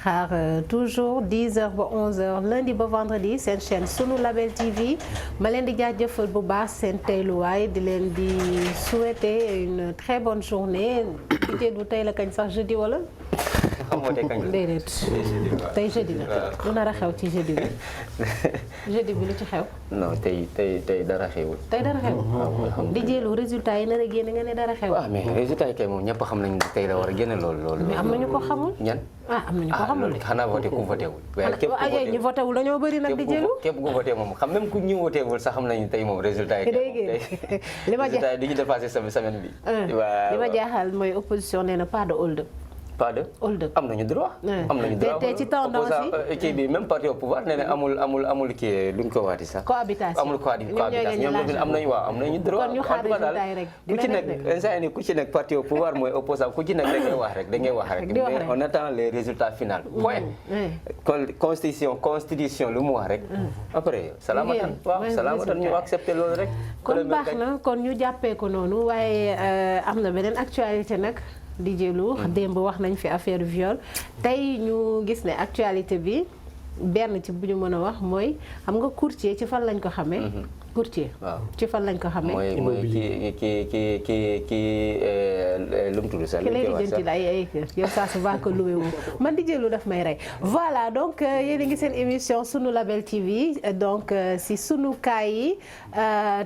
xaar toujours 10h ba 11h lundi ba vendredi seen chaîne sunu Label TV ma leen di jaajëfal bu baax seen teyluwaay di leen di souhaiter une très bonne journée du tey la kañ sax jeudi wala. xamoo tey kañ la déedéet tey jeudi la lu nar a xew ci jeudi bi jeudi bi lu ci xew. non tey dara xewul. tey dara xew di jëlu résultat yi nar a génn nga ne dara xew. waaw mais résultat yi kay moom ñëpp xam nañu tey la war a génne loolu. mais am na ñu ko xamul. ñan. am na ñu ko xamul de. xanaa voté ku voté wul. waaye képp ku voté ñu voté wul dañoo bëri nag di jëlu. képp ku voté moom xam même ku ñu voté wul sax xam nañu tey moom résultat yi. li ma résultat yi dañuy dépassé semaine bi. waaw li ma jaaxal mooy opposition nee na pas de hold up. pas de am nañu droit. am nañu droit te ci tendance yi kii bi même parti au pouvoir nee na amul kii luñ ko waati sax. cohabitation amul cohabitation ñoom am nañu droit. kon ñu xaar résultat yi rek ku ci nekk instant yii ku ci nekk parti au pouvoir mooy opposant ku ci nekk da ngay wax rek. mais on attend les résultats finaux. point constitution lu mu wax rek. après salaamatan waaw salaamatan ñu accepté loolu rek. kon baax na kon ñu jàppee ko noonu waaye am na beneen actualité nag. di jëlu démb wax nañ fi affaire viol tey ñu gis ne actualité bi benn ci bu ñu mën a wax mooy xam nga courtier ci fan lañ ko xamee. courtier ci fan lañ ko xamee. mooy kii lu mu tudd sax. ki lay lijjanti ay kër yow saa su baax ko loué wu man di jëlu daf may rey voilà donc yéen a ngi seen émission sunu Label TV donc si sunu kaay yi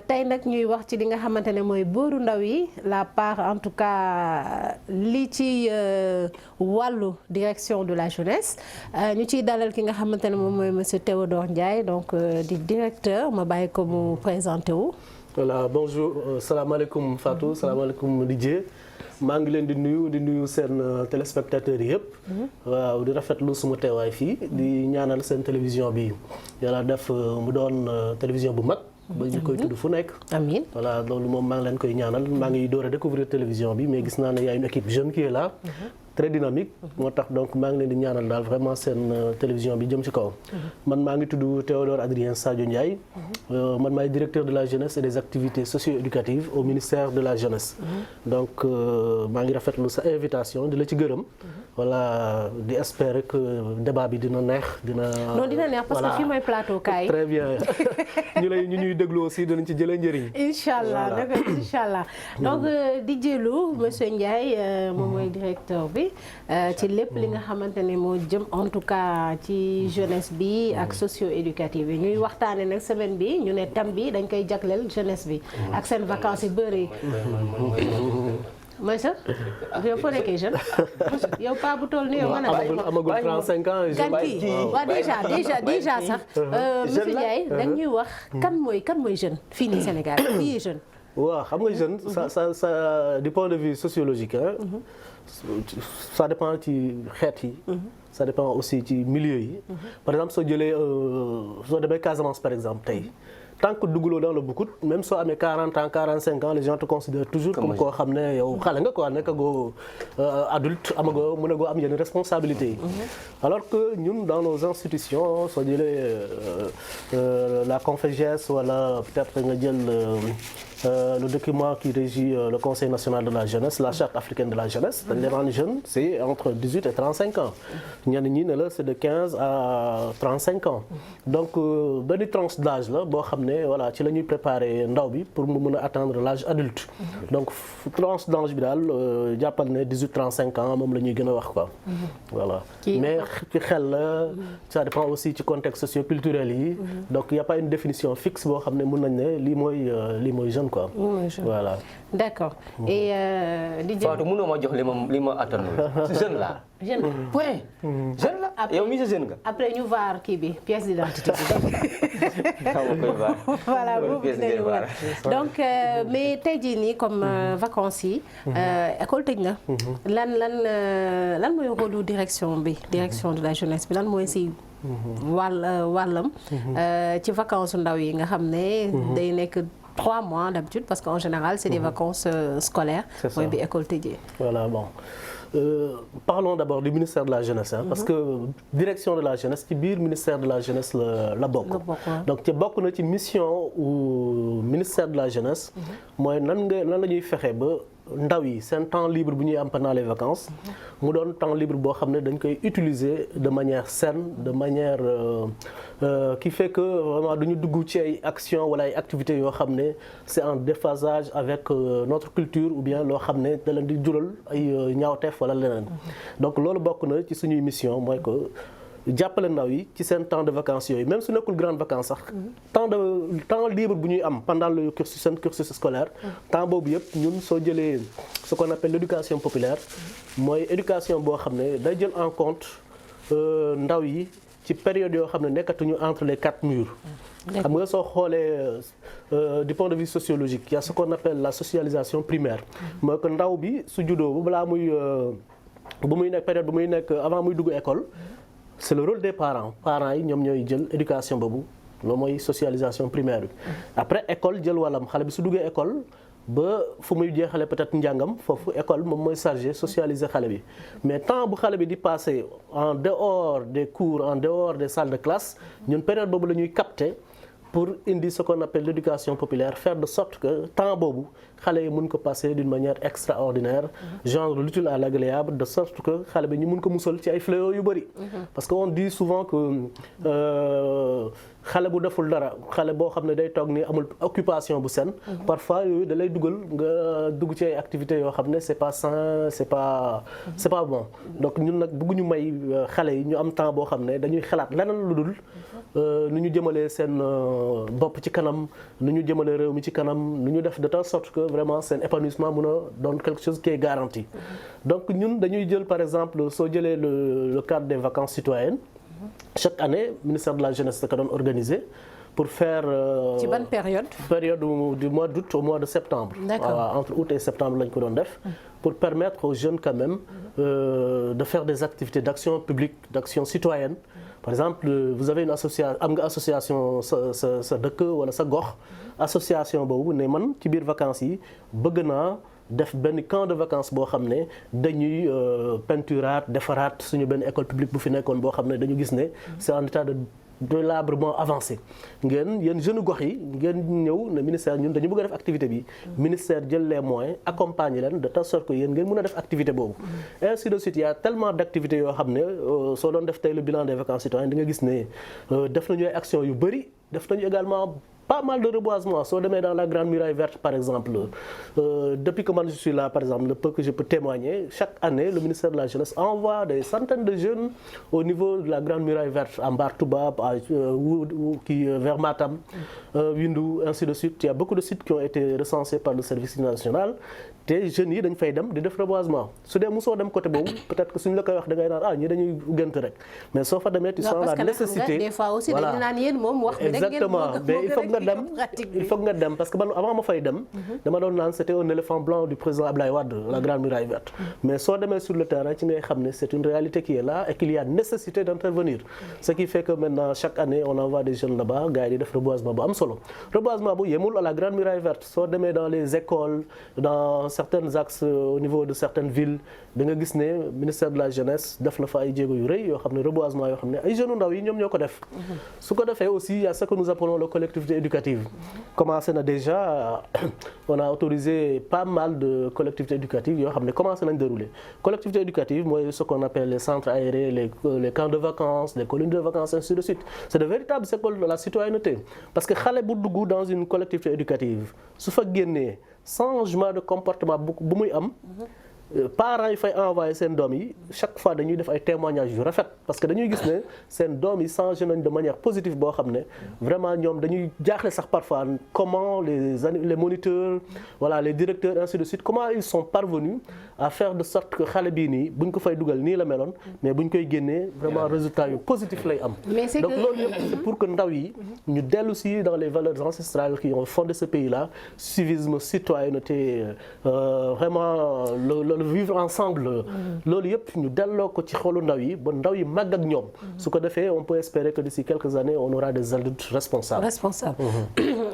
tey nag ñuy wax ci li nga xamante ne mooy booru ndaw yi la part en tout cas li ci wàllu direction de la jeunesse ñu ciy dalal ki nga xamante ne moom mooy monsieur Théodore Ndiaye donc di directeur ma bàyyi ko mu présenté wu. voilà bonjour salaamaaleykum Fatou salaamaaleykum Didier maa ngi leen di nuyu seen téléspectateurs yi yëpp. waaw di rafetlu suma teewaay fii di ñaanal seen télévision bi yàlla def mu doon télévision bu mag. ba ñu koy tudd fu nekk. amiin voilà loolu moom maa ngi leen koy ñaanal maa ngi door a découvrir télévision bi mais gis naa ne y a une équipe jeune qui est là. très dynamique. moo tax donc maa ngi leen di ñaanal daal vraiment seen télévision bi jëm ci kaw. man maa ngi tudd Théodore Adrien Sadio Ndiaye. man maay directeur de la jeunesse et des activités socio-éducatives au ministère de la jeunesse. donc maa ngi rafetlu sa invitation di la ci gërëm. voilà di espérer que débat bi dina neex dina. non dina neex parce que fii mooy plateau kaay. très bien ñu ñuy déglu aussi dinañ ci jëlee njëriñ. incha allah d'accord incha allah donc di jëlu monsieur Ndiaye moom mooy directeur bi. ci lépp li nga xamante ne moo jëm en tout cas ci jeunesse bi ak socio-éducative bi ñuy waxtaane nag semaine bi ñu ne thème bi dañ koy jagleel jeunesse bi ak seen vacances yi bëri mooy sax yow foo nekkee jeune yow pas bu toll nii yow nga ne amagul 35 ans kan kii waaw déjà sax monsieur Ndiaye dañ ñuy wax kan mooy jeune fii nii Sénégal fii jeune waaw xam nga jeune ça du point de vue sociologique ça dépend ci xeet yi. ça dépend aussi ci milieu yi. par exemple soo jëlee soo demee Casamance par exemple tey tant que dugguloo dans le bukut même soo amee 40 ans 45 ans les gens te considèrent toujours comme koo xam ne yow xale nga quoi nekkagoo adulte amagoo mën a goo am yenn responsabilités yi. alors que ñun dans nos institutions soo jëlee la CONFEJES wala peut-être nga jël. Le document qui régit le Conseil national de la jeunesse, la charte africaine de la jeunesse, les rangs jeunes, c'est entre 18 et 35 ans. ñenn ñi ne la c'est de 15 à 35 ans. donc benn tranche d'âge la boo xam ne voilà ci la ñuy préparer ndaw bi pour mu mën a atteindre l'âge adulte. donc tranche d'âge bi daal jàppal ne 18-35 ans moom la ñuy gën a wax quoi. voilà mais ci xel la ça dépend aussi ci contexte socio-culturel yi. donc il y a pas une définition fixe boo xam ne mën nañ ne lii mooy jeune quoi. voilà. d'accord et di jël Fatou mënoo ma jox li ma attanul jeune la. jeune point jeune la yow mi sa jeune nga. après ñu vaar kii bi pièce d'identité bi. voilà boobu dinañu war donc mais tey jii nii comme vacances yi. école tëj na. lan mooy rôle direction de la jeunesse bi lan mooy si. wàllam. ci vacances ndaw yi nga xam ne. day nekk 3 mois d'habitude parce qu'en général c'est des vacances scolaires. mooy bi école tëjee. voilà bon parlons d'abord du ministère de la jeunesse parce que direction de la jeunesse ci biir ministère de la jeunesse la bokk. donc ci bokk na ci mission ou ministère de la jeunesse. mooy nan la ñuy fexe ba ndaw yi seen temps libre bu ñuy am pendant les vacances. mu doon temps libre boo xam ne dañ koy utiliser de manière saine de manière qui fait que vraiment duñu dugg ci ay actions wala ay activités yoo xam ne c'est en déphasage avec notre culture ou bien loo xam ne da leen di jural ay ñaawteef wala leneen. donc loolu bokk na ci suñuy mission mooy que jàppale ndaw yi ci seen temps de vacances yooyu même su nekkul grande vacances sax temps libre bu ñuy am pendant le cursus seen cursus scolaire temps boobu yëpp ñun soo jëlee ce qu'on appelle l'éducation populaire mooy éducation boo xam ne day jël en compte ndaw yi ci période yoo xam ne nekkatuñu entre les 4 murs. xam nga soo xoolee du point de vue sociologique il y a ce qu'on appelle la socialisation primaire mooy que ndaw bi su juddoo bu balaa muy bu muy nekk période bu muy nekk avant muy dugg école c'est le rôle des parents yi ñoom ñooy jël éducation boobu loolu mooy socialisation primaire bi. après école jël wàllam xale bi su duggee école ba fu muy jeexale peut-être njàngam foofu école moom mooy chargé socialiser xale bi mais temps bu xale bi di passer en dehors des cours en dehors des salles de classe ñun période boobu la ñuy capter pour indi ce qu'on appelle l'éducation populaire faire de sorte que temps boobu xale yi mun ko passer d'une manière extraordinaire genre l'utile à l'agréable de sorte que xale bi ñu mun ko musal ci ay fléaux yu bari parce que on dit souvent que xale bu deful dara xale boo xam ne day toog ni amul occupation bu saine parfois yooyu da lay dugal nga dugg ci ay activités yoo xam ne c'est pas sain c'est pas bon donc ñun nag bëgguñu may xale yi ñu am temps boo xam ne dañuy xalaat leneen lu dul nu ñu jëmalee seen bopp ci kanam nu ñu jëmalee réew mi ci kanam nu ñu def de telle sorte que vraiment seen épanouissement mun a doon quelque chose qui est garanti donc ñun dañuy jël par exemple soo jëlee le cadre des vacances citoyennes chaque année ministère de la jeunesse da ko doon organisé pour faire. ci ban période. période du mois d'août au mois de septembre. Voilà, entre août et septembre lañ ko doon def. pour permettre aux jeunes quand même de faire des activités d'action publique d'action citoyenne. par exemple vous avez une association am nga association sa dëkk wala sa gox association boobu ne man ci biir vacances yi bëgg naa def benn camp de vacances boo xam ne dañuy peinturaat defaraat suñu benn école publique bu fi nekkoon boo xam ne dañu gis ne c'est en état de délabrement avancé yéen jeunes gox yi ngeen ñëw ne ministère ñun dañu bëgg a def activité bi ministère jël les moyens accompagner leen de telle sorte que yéen ngeen mën a def activité boobu ainsi de suite il y a tellement d'activités yoo xam ne soo doon def tey le bilan des vacances citoyennes di nga gis ne def nañu ay actions yu bari def nañu également pas mal de reboisement soo demee dans la grande muraille verte par exemple depuis que man je suis là par exemple le peu que je peux témoigner chaque année le ministère de la jeunesse envoie des centaines de jeunes au niveau de la grande muraille verte à Mbar Toubab vers Matam Windou ainsi de suite il y a beaucoup de sites qui ont été recensés par le service national te jeunes yi dañ fay dem di def reboisement su dee mosoo dem côté boobu peut-être que suñu la koy wax da ngay naan ñi dañuy gënt rek mais soo fa demee tu sens la nécessité des fois aussi dañu naan yéen moom wax bi rek exactement mais il faut nga dem parce que man avant ma fay dem dama doon naan c'était un éléphant blanc du président Abdoulaye Wade la grande muraille verte mais soo demee sur le terrain ci ngay xam ne c'est une réalité qui est là et qu'il y a nécessité d'intervenir ce qui fait que maintenant chaque année on envoie des jeunes là-bas gars yi di def reboisement bu am solo reboisement bu yemul à la grande muraille verte soo demee dans les écoles dans certains axes au niveau de certaines villes da nga gis ne ministère de la jeunesse def na fa ay jéego yu rëy yoo xam ne reboisement yoo xam ne ay jeunes ndaw yi ñoom ñoo ko def su ko defee aussi il y a ce que nous appelons la collectivité éducative commencé na déjà on a autorisé pas mal de collectivités éducatives yoo xam ne commencé nañ dérouler collectivité éducative mooy ce qu'on appelle les centres aérés les camps de vacances les colonies de vacances ainsi de suite c'est de véritables écoles de la citoyenneté parce que xale bu dugg dans une collectivité éducative su fa génnee changement de comportement bu muy am parents yi fay envoyer seen doom yi chaque fois dañuy def ay témoignages yu rafet parce que dañuy gis ne seen doom yi changé nañ de manière positive boo xam ne vraiment ñoom dañuy jaaxle sax parfois comment les moniteurs voilà les directeurs ainsi de suite comment ils sont parvenus à faire de sorte que xale bii nii buñ ko fay dugal nii la meloon mais buñ koy génnee vraiment résultat yu positif lay am donc loolu yëpp c'est pour que ndaw yi ñu dellu si dans les valeurs ancestrales qui ont fondé ce pays là civisme citoyenneté vraiment le vivre ensemble loolu yëpp ñu delloo ko ci xolu ndaw yi ba ndaw yi màgg ak ñoom su ko defee on peut espérer que d'ici quelques années on aura des adultes responsables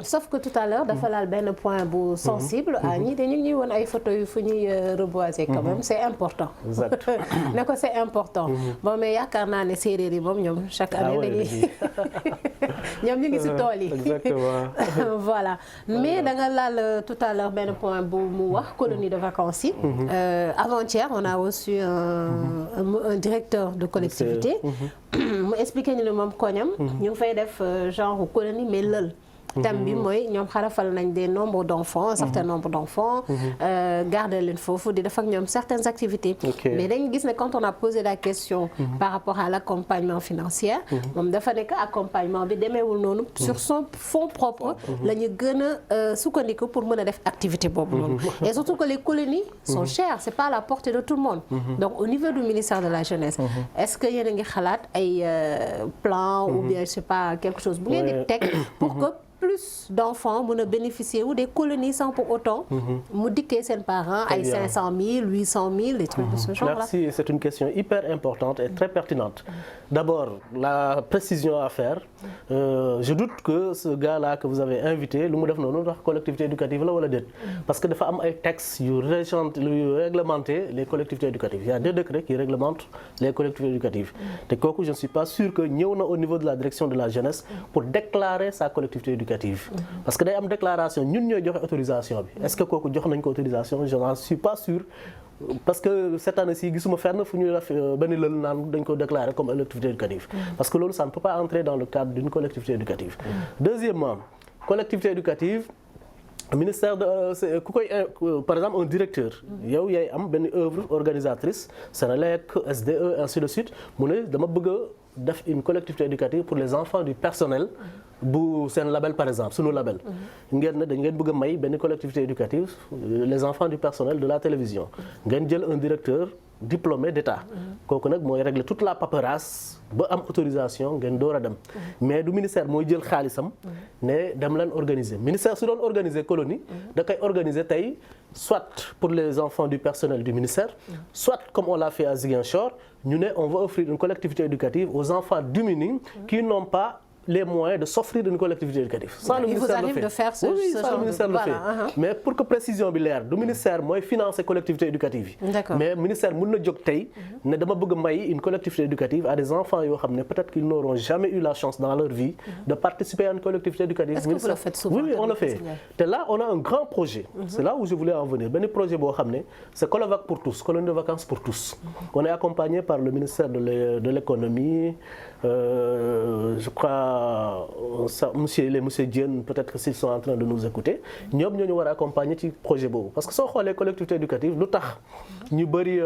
sauf que tout à l'heure dafa laal benn point bu sensible. ñii de ñu ngi ñuy woon ay photos yu fu ñuy reboiser quand même c'est important. Exact. ne ko c'est important. bon mais yaakaar naa ne séeréer yi moom ñoom chaque année dañuy ñoom ñu ngi ci tool yi. Exactement. voilà mais da nga laal tout à l'heure benn point bu mu wax colonie de vacances yi. avant-hier on a reçu un directeur de collectivité. mu expliqué ñu ne moom koñam. ñu ngi fay def genre colonie mais lël. thème bi mooy ñoom xarafal nañ des nombres d'enfants un certain nombre d'enfants garder leen foofu di def ak ñoom certaines activités mais dañu gis ne quand on a posé la question par rapport à l'accompagnement financier moom dafa nekk accompagnement bi demeewul noonu sur son fonds propre la ñu gën a sukkandiku pour mën a def activité boobu noonu et surtout que les colonies sont chères c'est pas à la portée de tout le monde donc au niveau du ministère de la jeunesse est-ce que yéen a ngi xalaat ay plan ou bien je sais pas quelque chose bu ngeen di teg pour que plus d'enfants mën a bénéficier wu des colonies sans pour autant mu dikkee seen parents ay 500 000 800 000 des trucs de ce genre-là. Merci, c'est une question hyper importante et très pertinente. D'abord, la précision à faire. Je doute que ce gars-là que vous avez invité lu mu def noonu ndax collectivité éducative la wala déet. Parce que dafa am ay textes yu réglementer les collectivités éducatives. Il y a des décrets qui réglementent les collectivités éducatives. te kooku je ne suis pas sûr que ñëw na au niveau de la direction de la jeunesse pour déclarer sa collectivité éducative. Parce que day am déclaration ñun ñooy joxe autorisation bi est-ce que kooku jox nañ ko autorisation je n'en suis pas sûr parce que cette année-ci gisuma fenn fu ñuy def benn lël naan dañ ko déclarer comme collectivité éducative parce que loolu ça ne peut pas entrer dans le cadre d'une collectivité éducative. Deuxièmement, collectivité éducative ministère de ku koy par exemple un directeur yow yaay am benn œuvre organisatrice Senelec SDE ainsi de suite mu ne dama bëgg a def une collectivité éducative pour les enfants du personnel bu seen label par exemple sunu label ngeen ne dañ ngeen bëgg a may benn collectivité éducative les enfants du personnel de la télévision ngeen jël un directeur diplômé d'État kooku nag mooy régler toute la paperasse ba am autorisation ngeen door a dem mais du ministère mooy jël xaalisam ne dem leen organiser ministère su doon organiser colonie da koy organiser tey soit pour les enfants du personnel du ministère soit comme on l'a fait à Ziguinchor ñu ne on va offrir une collectivité éducative aux enfants démunis qui n'ont pas les moyens de s'offrir une collectivité éducative. Ça, le ministère le fait. De faire ce ça, le ministère le fait. Mais pour que précision bi leer du ministère mooy financer collectivité éducative yi. mais ministère mën na jóg tey ne dama bëgg a may une collectivité éducative à des enfants yoo xam ne peut-être qu'ils n'auront jamais eu la chance dans leur vie de participer à une collectivité éducative. Est-ce que vous le faites souvent? Oui, on le fait. te là on a un grand projet. C'est là où je voulais en venir benn projet boo xam ne c'est Colovac pour tous, colonie de vacances pour tous. On est accompagné par le ministère de l'économie. Je crois monsieur Diène peut-être que s'ils sont en train de nous écouter ñoom ñoo ñu war a accompagner ci projet boobu parce que soo xoolee collectivité éducative lu tax ñu bëri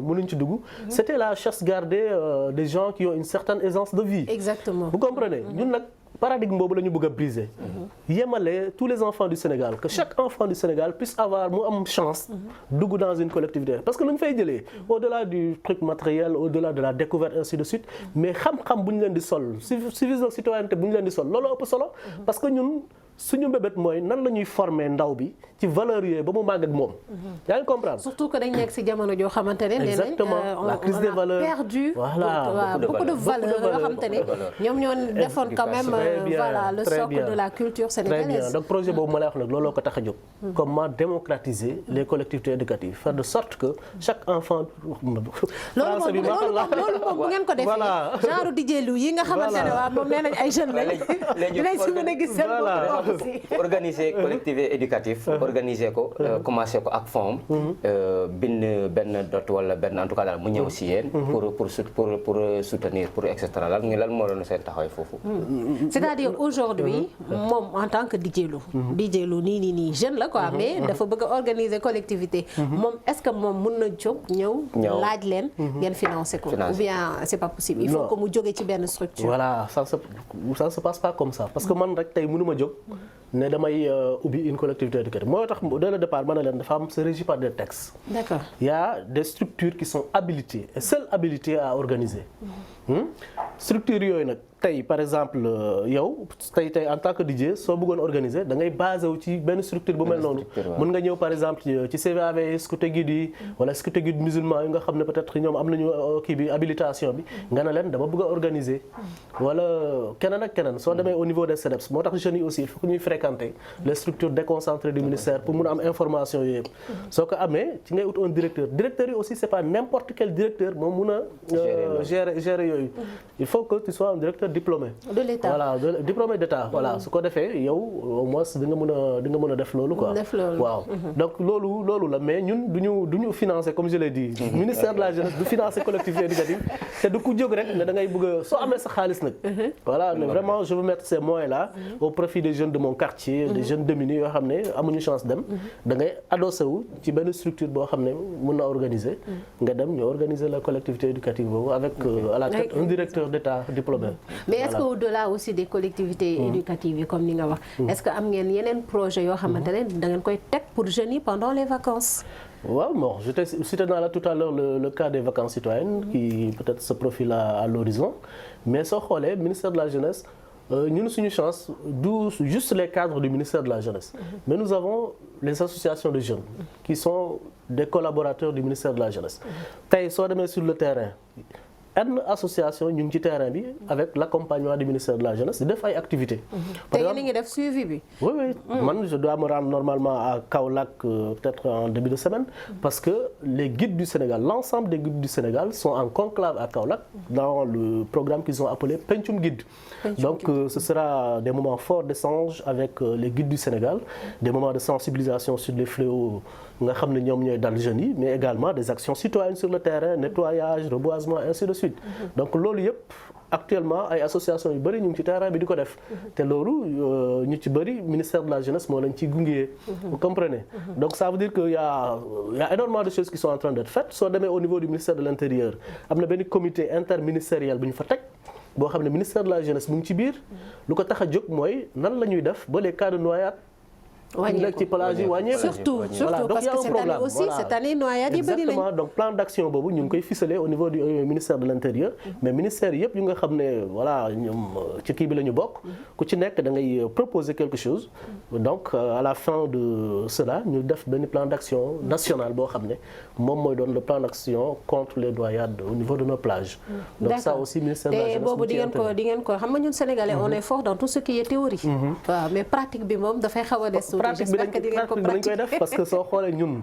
mënuñ ci dugg c'était la chasse gardée des gens qui ont une certaine aisance de vie. Exactement. Vous comprenez ñun nag paradigme boobu la ñu bëgg a briser. yemale tous les enfants du Sénégal que chaque enfant du Sénégal puisse avoir mu am chance dugg dans une collectivité parce que lu ñu fay jëlee au-delà du truc matériel au-delà de la découverte ainsi de suite mais xam-xam bu ñu leen di sol civisme citoyenneté bu ñu leen di sol loolu ëpp solo parce que ñun suñu mbébét mooy nan la ñuy former ndaw bi ci valeur yooyu ba mu màgg ak moom. yaa ngi comprendre. surtout que dañ nekk ci jamono joo xamante ne. exactement la crise des valeurs on a perdu. voilà beaucoup de valeurs yoo xamante ne ñoom ñoo defoon quand même voilà le socle de la culture sénégalaise. très bien donc projet boobu ma lay wax nag looloo ko tax a jóg. comment démocratiser les collectivités éducatives faire de sorte que chaque enfant. loolu moom bu ngeen ko defee genre DJ Lou yi nga xamante ne waaw moom nee nañ ay jeunes lañ. dinañ si mën a gis seen bopp. organiser collectivité éducative organiser ko commencer ko ak fond bind benn dot wala benn en tout cas daal mu ñëw si yéen pour soutenir pour et cetera lan moo doon seen taxawaay foofu. c'est-à-dire aujourd'hui moom en tant que DJ Lou nii jeune la quoi mais dafa bëgg a organiser collectivité moom est-ce que moom mën na jóg ñëw laaj leen ngeen financer ko ou bien c'est pas possible il faut que mu jóge ci benn structure. voilà ça se passe pas comme ça parce que man rek tey mënuma jóg ne damay ubbi une collectivité éducative moo tax dès le départ ma ne leen dafa am c'est régi par des textes. D'accord. Il y a des structures qui sont habilitées et seules habilitées à organiser. structure yooyu nag tey par exemple yow tey en tant que DJ soo bëggoon organiser da ngay basé wu ci benn structure bu mel noonu. mën nga ñëw par exemple ci CVAV scouté guide yi wala scouté guide musulman yi nga xam ne peut-être ñoom am nañu kii bi habilitation bi nga ne leen dama bëgg a organiser. wala keneen ak keneen soo demee au niveau des CEDEPS moo tax jeunes yi aussi il faut que ñuy fréquenter les structures déconcentrées du ministère pour mun a am information yooyu yëpp. soo ko amee ci ngay ut un directeur yi aussi c'est pas n'importe quel directeur moom mun a gérer yooyu. il faut que tu sois un directeur diplômé. de l'État voilà diplômé d'État. voilà su ko defee yow au moins di nga mën a def loolu quoi. waaw donc loolu la mais ñun duñu financer comme je l'ai dit. ministère de la jeunesse du financer collectivité éducative te du ku jóg rek ne da ngay bëgg a soo amee sa xaalis nag. voilà mais vraiment je veux mettre ces moyens là au profit des jeunes de mon quartier. des jeunes démunis yoo xam ne amuñu chance dem. da ngay adossé wu ci benn structure boo xam ne mën na organiser. nga dem ñu organiser la collectivité éducative boobu avec à la tête un directeur d'État diplômé. mais est-ce que au-delà aussi des collectivités éducatives yi comme ni nga wax. est-ce que am ngeen yeneen projet yoo xamante ne da ngeen koy teg pour jeunes yi pendant les vacances. waaw bon je t'ai cité là tout à l'heure le cas des vacances citoyennes qui peut-être se profile à l'horizon mais soo xoolee ministère de la jeunesse ñun suñu chance du juste les cadres du ministère de la jeunesse mais nous avons les associations de jeunes qui sont des collaborateurs du ministère de la jeunesse tey soo demee sur le terrain une association ñu ngi ci terrain bi avec l'accompagnement du ministère de la jeunesse di def ay activités. par exemple te yéen a ngi def suivi bi. oui man je dois me rendre normalement à Kaolack peut-être en début de semaine parce que les guides du Sénégal l'ensemble des guides du Sénégal sont en conclave à Kaolack dans le programme qu'ils ont appelé Pencum Guide. Donc ce sera des moments forts d'échange avec les guides du Sénégal des moments de sensibilisation sur les fléaux nga xam ne ñoom ñooy dal jeunes yi mais également des actions citoyennes sur le terrain nettoyage reboisement ainsi de suite donc loolu yëpp actuellement ay associations yu bëri ñu ngi ci terrain bi di ko def te loolu ñu ci bëri ministère de la jeunesse moo lañ ciy gungee vous comprenez donc ça veut dire que y a énormément de choses qui sont en train d'être faites soo demee au niveau du ministère de l'Intérieur am na benn comité interministériel bu ñu fa teg boo xam ne ministère de la jeunesse mu ngi ci biir lu ko tax a jóg mooy nan la ñuy def ba les cas de noyade ci plage yi wàññeeku surtout voilà donc parce que cette année aussi cette année noyade yi bëri nañ exactement donc plan d'action boobu ñu ngi koy ficeler au niveau du ministère de l'Intérieur mais ministère yëpp yu nga xam ne voilà ñoom ci kii bi la ñu bokk ku ci nekk da ngay proposer quelque chose donc à la fin de cela ñu def benn plan d'action national boo xam ne moom mooy doon le plan d'action contre les noyades au niveau de nos plages donc ça aussi ministère de la jeunesse boobu di ngeen ko xam nga ñun sénégalais on est fort dans tout ce qui est théorie waaw mais pratique bi moom dafay xaw a des pratique bi dañ koy def parce que soo xoolee ñun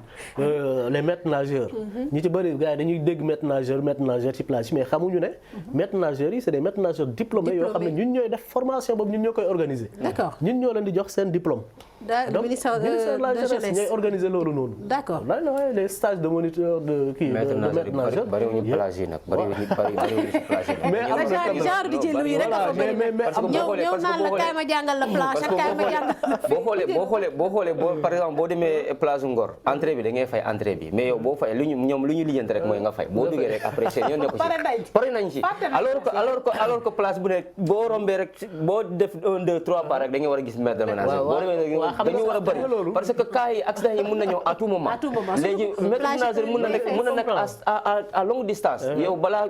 les maîtres nageurs ñi ci bëri gars yi dañuy dégg maître nageur ci plage mais xamuñu ne maîtres nageurs yi c'est des maîtres nageurs diplômés yoo xam ne ñun ñooy def formation boobu ñun ñoo koy organiser ñun ñoo leen di jox seen diplôme donc ministère de la jeunesse ñooy organiser loolu noonu d'accord les stages de moniteur de kii de maître nageur bariwuñu plage yi nag bariwuñu ci plage yi mais am na genre di jël yi rek dafa bëri ñëw naan la kaay ma jàngal la plage ak kaay ma jàngal boo xoolee par exemple boo demee plage Ngor entrée bi da ngay fay entrée bi mais yow boo fay ñoom lu ñu lijjanti rek mooy nga fay boo duggee rek après seen yoon nekku ci pare nañ ci alors que place bu nekk boo rombee rek boo def 1 2 3 pas rek da ngay war a gis maître de ménage boo demee dañu war a bëri parce que cas yi accident yi mën na ñëw à tout moment léegi maître de ménage mën na nekk à longue distance yow balaa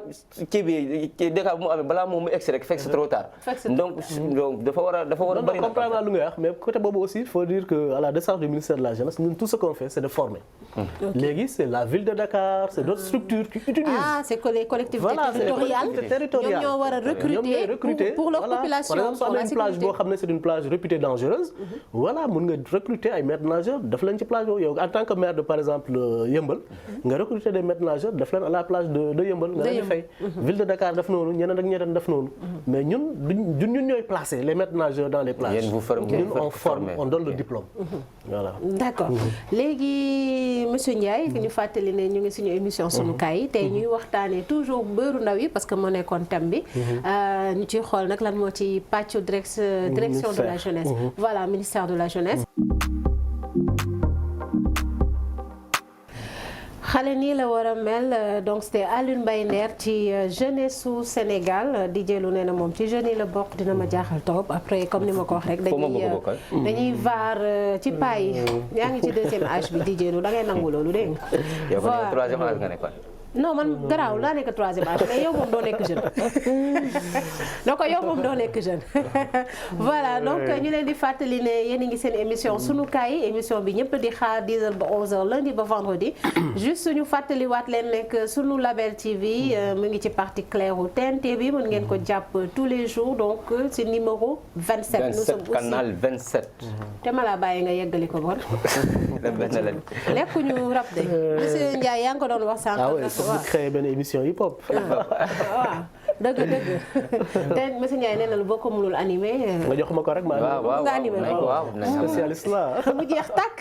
kii bi dégâts bu mu amee balaa moom mu egsi rek fekk c'est trop tard donc dafa war a bëri comprendre lu ngay wax mais côté boobu aussi faut dire que à la décharge du ministère de la jeunesse ñun tout ce qu'on fait c'est de former léegi c'est la ville de Dakar c'est d'autres structures qui utilisent c'est que les collectivités territoriales ñoom ñoo war a recruter pour leur population par exemple soo amee une plage boo xam ne c'est une plage réputée dangereuse voilà mën nga recruter ay maîtres nageurs def leen ci plage boobu yow en tant que maire de par exemple Yeumbeul nga recruter des maîtres nageurs def leen à la plage de Yeumbeul nga leen di fay ville de Dakar def noonu ñeneen ak ñeneen def noonu mais ñun ñooy placer les maîtres nageurs dans les plages ñun on forme on donne le diplôme voilà d'accord léegi monsieur Ndiaye ñu fàttali ne ñu ngi suñu émission sunu kaay yi tey ñuy waxtaanee toujours mbëru ndaw yi parce que moo nekkoon thème bi ñu ciy xool nag lan moo ci pàccu direction de la jeunesse voilà ministère de la jeunesse xale nii la war a mel donc c'était Alioune Mbaye Nder ci jeunesse su Sénégal di jëlu nee na moom ci jeunes yi la bokk dina ma jaaxal trop après comme ni ma ko wax rek dañuy vaar ci paa yi yaa ngi ci deuxième âge bi di jëlu da ngay nangu loolu dégg nga. yow kon troisième âge nga nekkoon. non man garaaw naa nekk 3e âge mais yow moom doo nekk jeune donc yow moom doo nekk jeune voilà donc ñu leen di fàttali ne yéen a ngi seen émission sunu kaay émission bi ñëpp di xaar 10h ba 11h lundi ba vendredi juste ñu fàttaliwaat leen nekk sunu Label TV mu ngi ci partie claire u TNT bi mën ngeen ko jàpp tous les jours donc c'est numéro 27. 27 canal 27. te ma laa bàyyi nga yeggali ko bon. lekkuñu rab de monsieur Ndiaye yaa ngi ko doon wax sànq. waaw créé benn émission hip hop. waaw dëgg. te monsieur Ndiaye nee na lu boo ko mënul animé. nga jox ma ko rek maa waaw nga animé ko spécialiste la. mu jeex tàkk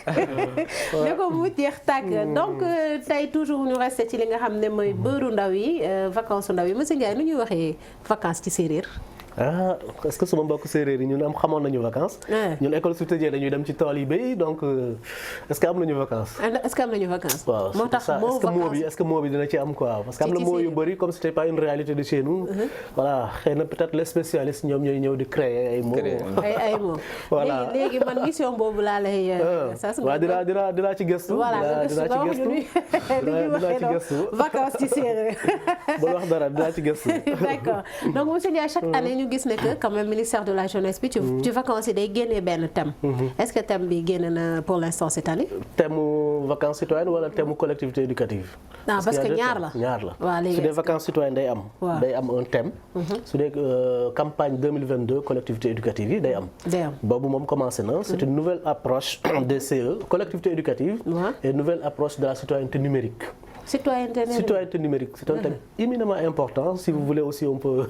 ne ko mu jeex tàkk donc tey toujours ñu resté ci li nga xam ne mooy bëru ndaw yi vacances ndaw yi monsieur Ndiaye nu ñuy waxee vacances ci séeréer. ah est-ce que suma mbokk séeréer yi ñun am xamoon nañu vacances. ñun école su tëjee dañuy dem ci tool yi béy donc est-ce que am nañu vacances. est-ce que am nañu vacances. waaw moo tax moo vacances est-ce que moo bi dina ci am quoi. parce que am na moo yu bëri comme c'était pas une réalité de chez nous. voilà xëy na peut-être les spécialistes ñoom ñooy ñëw di créer ay mots. ay mots. voilà léegi man mission boobu laa lay. waaw dinaa ci gëstu. voilà dinaa ci gëstu vacances ci séeréer. bul wax dara dinaa ci gëstu. d'accord donc monsieur Ndiaye chaque année ñu gis ne que quand même ministère de la jeunesse bi ci vacances yi day génnee benn thème. est-ce que thème bi génn na pour l'instant cette année. thème vacances citoyennes wala thème collectivité éducative. non parce que ñaar la. waaw léegi su dee vacances citoyennes day am. day am un thème. su dee campagne 2022 collectivité éducative yi day am. boobu moom commencé na. c'est une nouvelle approche des CE collectivité éducative. et nouvelle approche de la citoyenneté numérique. Citoyenneté numérique, c'est un thème éminemment important. Si vous voulez aussi, on peut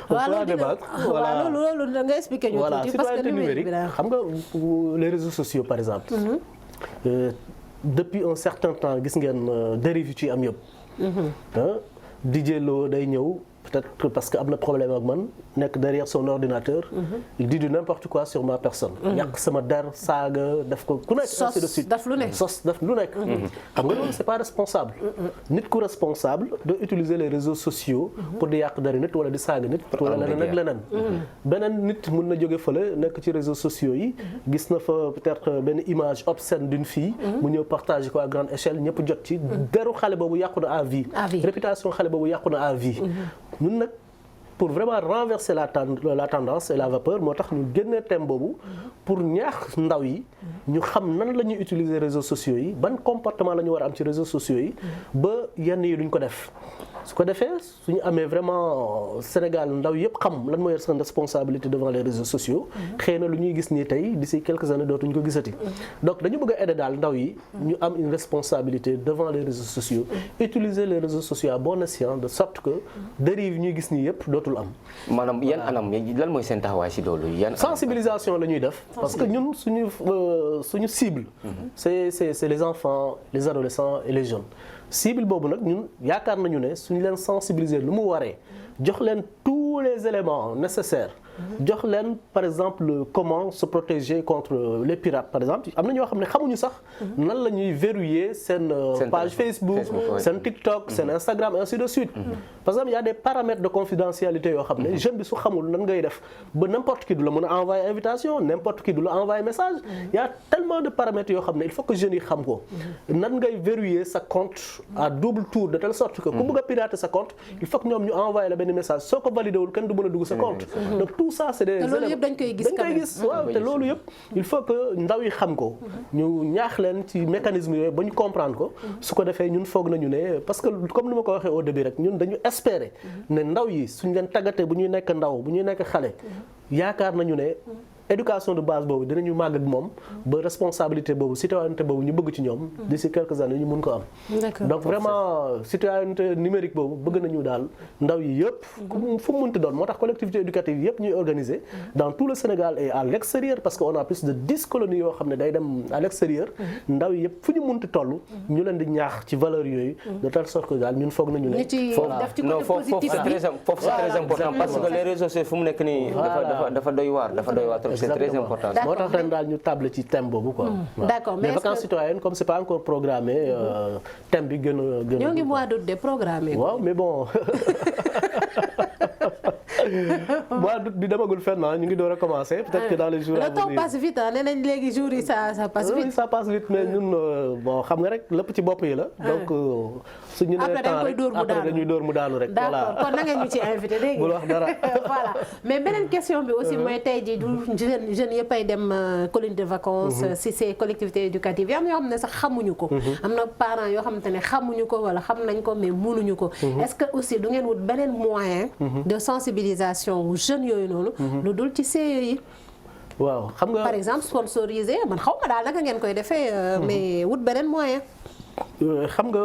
en débattre. Voilà, citoyenneté numérique. Les réseaux sociaux, par exemple. Depuis un certain temps, gis ngeen dérive ci am yëpp. DJ Lo day ñëw. Peut-être parce que am na problème ak man nekk derrière son ordinateur. il dit du n'importe quoi sur ma personne. yàq sama der saaga def ko ku nekk. ainsi de suite sos def lu nekk. xam nga loolu c'est pas responsable. nit ku responsable de utiliser les réseaux sociaux. pour di yàq dari nit wala di saaga nit. wala leneen ak leneen. beneen nit mun na jóge fële nekk ci réseaux sociaux yi. gis na fa peut-être benn image obscène d'une fille. mu ñëw partager ko à grande échelle ñëpp jot ci. deru xale boobu yàqu na à vie. réputation xale boobu yàqu na à vie. ñun nag pour vraiment renverser la tendance et la vapeur moo tax ñu génnee thème boobu pour ñaax ndaw yi ñu xam nan la ñuy utiliser réseaux sociaux yi ban comportement la ñu war a am ci réseaux sociaux yi ba yenn yi duñ ko def su ko defee suñu amee vraiment Sénégal ndaw yëpp xam lan mooy seen responsabilité devant les réseaux sociaux xëy na lu ñuy gis nii tey d'ici quelques années dootuñ ko gisati donc dañu bëgg a aider daal ndaw yi ñu am une responsabilité devant les réseaux sociaux utiliser les réseaux sociaux à bon escient de sorte que dérive ñuy gis nii yëpp dootul am. maanaam yan anam lan mooy seen taxawaay si loolu yan. sensibilisation la ñuy def. parce que ñun suñu cible. c'est les enfants les adolescents et les jeunes. cible boobu nag ñun yaakaar nañu ne suñu leen sensibiliser lu mu waree jox leen tous les éléments nécessaires jox leen par exemple comment se protéger contre les pirates par exemple am na ñoo xam ne xamuñu sax nan la ñuy verrouiller seen page Facebook seen TikTok seen Instagram et ainsi de suite par exemple il y a des paramètres de confidentialité yoo xam ne jeune bi su xamul nan ngay def ba n'importe qui du la mën a envoyer invitation n'importe qui du la envoyer message il y a tellement de paramètres yoo xam ne il faut que jeunes yi xam ko nan ngay verrouiller sa compte à double tour de telle sorte que ku bëgg a pirater sa compte il faut que ñoom ñu envoyer la benn message soo ko validé wul kenn du mën a dugg sa compte donc tout ça c'est des éléments dañ koy gis waaw te loolu yëpp il faut que ndaw yi xam ko ñu ñaax leen ci mécanisme yooyu ba ñu comprendre ko su ko defee ñun foog nañu ne parce que comme ni ma ko waxee au début rek ñun dañu espérer ne ndaw yi suñ leen tàggatee bu ñuy nekk ndaw bu ñuy nekk xale yaakaar nañu ne éducation de base boobu dinañu màgg ak moom ba responsabilité boobu citoyenneté boobu ñu bëgg ci ñoom d'ici quelques années ñu mun ko am donc vraiment citoyenneté numérique boobu bëgg nañu daal ndaw yi yëpp fu mu munti doon moo tax collectivité éducative yëpp ñuy organiser dans tout le Sénégal et à l'extérieur parce que on a plus de 10 colonies yoo xam ne day dem à l'extérieur ndaw yi yëpp fu ñu munti toll ñu leen di ñaax ci valeurs yooyu de telle sorte que daal ñun foog nañu ne foofu c'est très important parce que les réseaux sociaux fu mu nekk nii dafa doy waar c'est très important. moo tax ren daal ñu table ci thème boobu quoi. d'accord mais vacances citoyennes comme c'est pas encore programmé thème bi gën a. ñoo ngi mois d'août de programmé. waaw mais bon. mois d'août bi demagul fenn ñu ngi door a commencer peut-être que dans les jours à venir. le temps passe vite nee nañ léegi jours yi ça passe vite. oui ça passe vite mais ñun bon xam nga rek lépp ci bopp yi la. donc su ñu nee temps rek après dañuy door mu daanu rek. voilà d'accord kon na ngeen ñu ci invité dégg nga. bul wax dara. voilà mais beneen question bi aussi mooy tey jii du jeunes yëpp ay dem colonie de vacances. si ces collectivités éducatives yi am na yoo xam ne sax xamuñu ko. am na parents yoo xamante ne xamuñu ko wala xam nañ ko mais mënuñu ko. est-ce que aussi du ngeen wut beneen moyen. de sensibilisation wu jeunes yooyu noonu. lu dul ci CE yi. waaw xam nga par exemple sponsorisé man xaw ma daal naka ngeen koy defee. mais wut beneen moyen. xam nga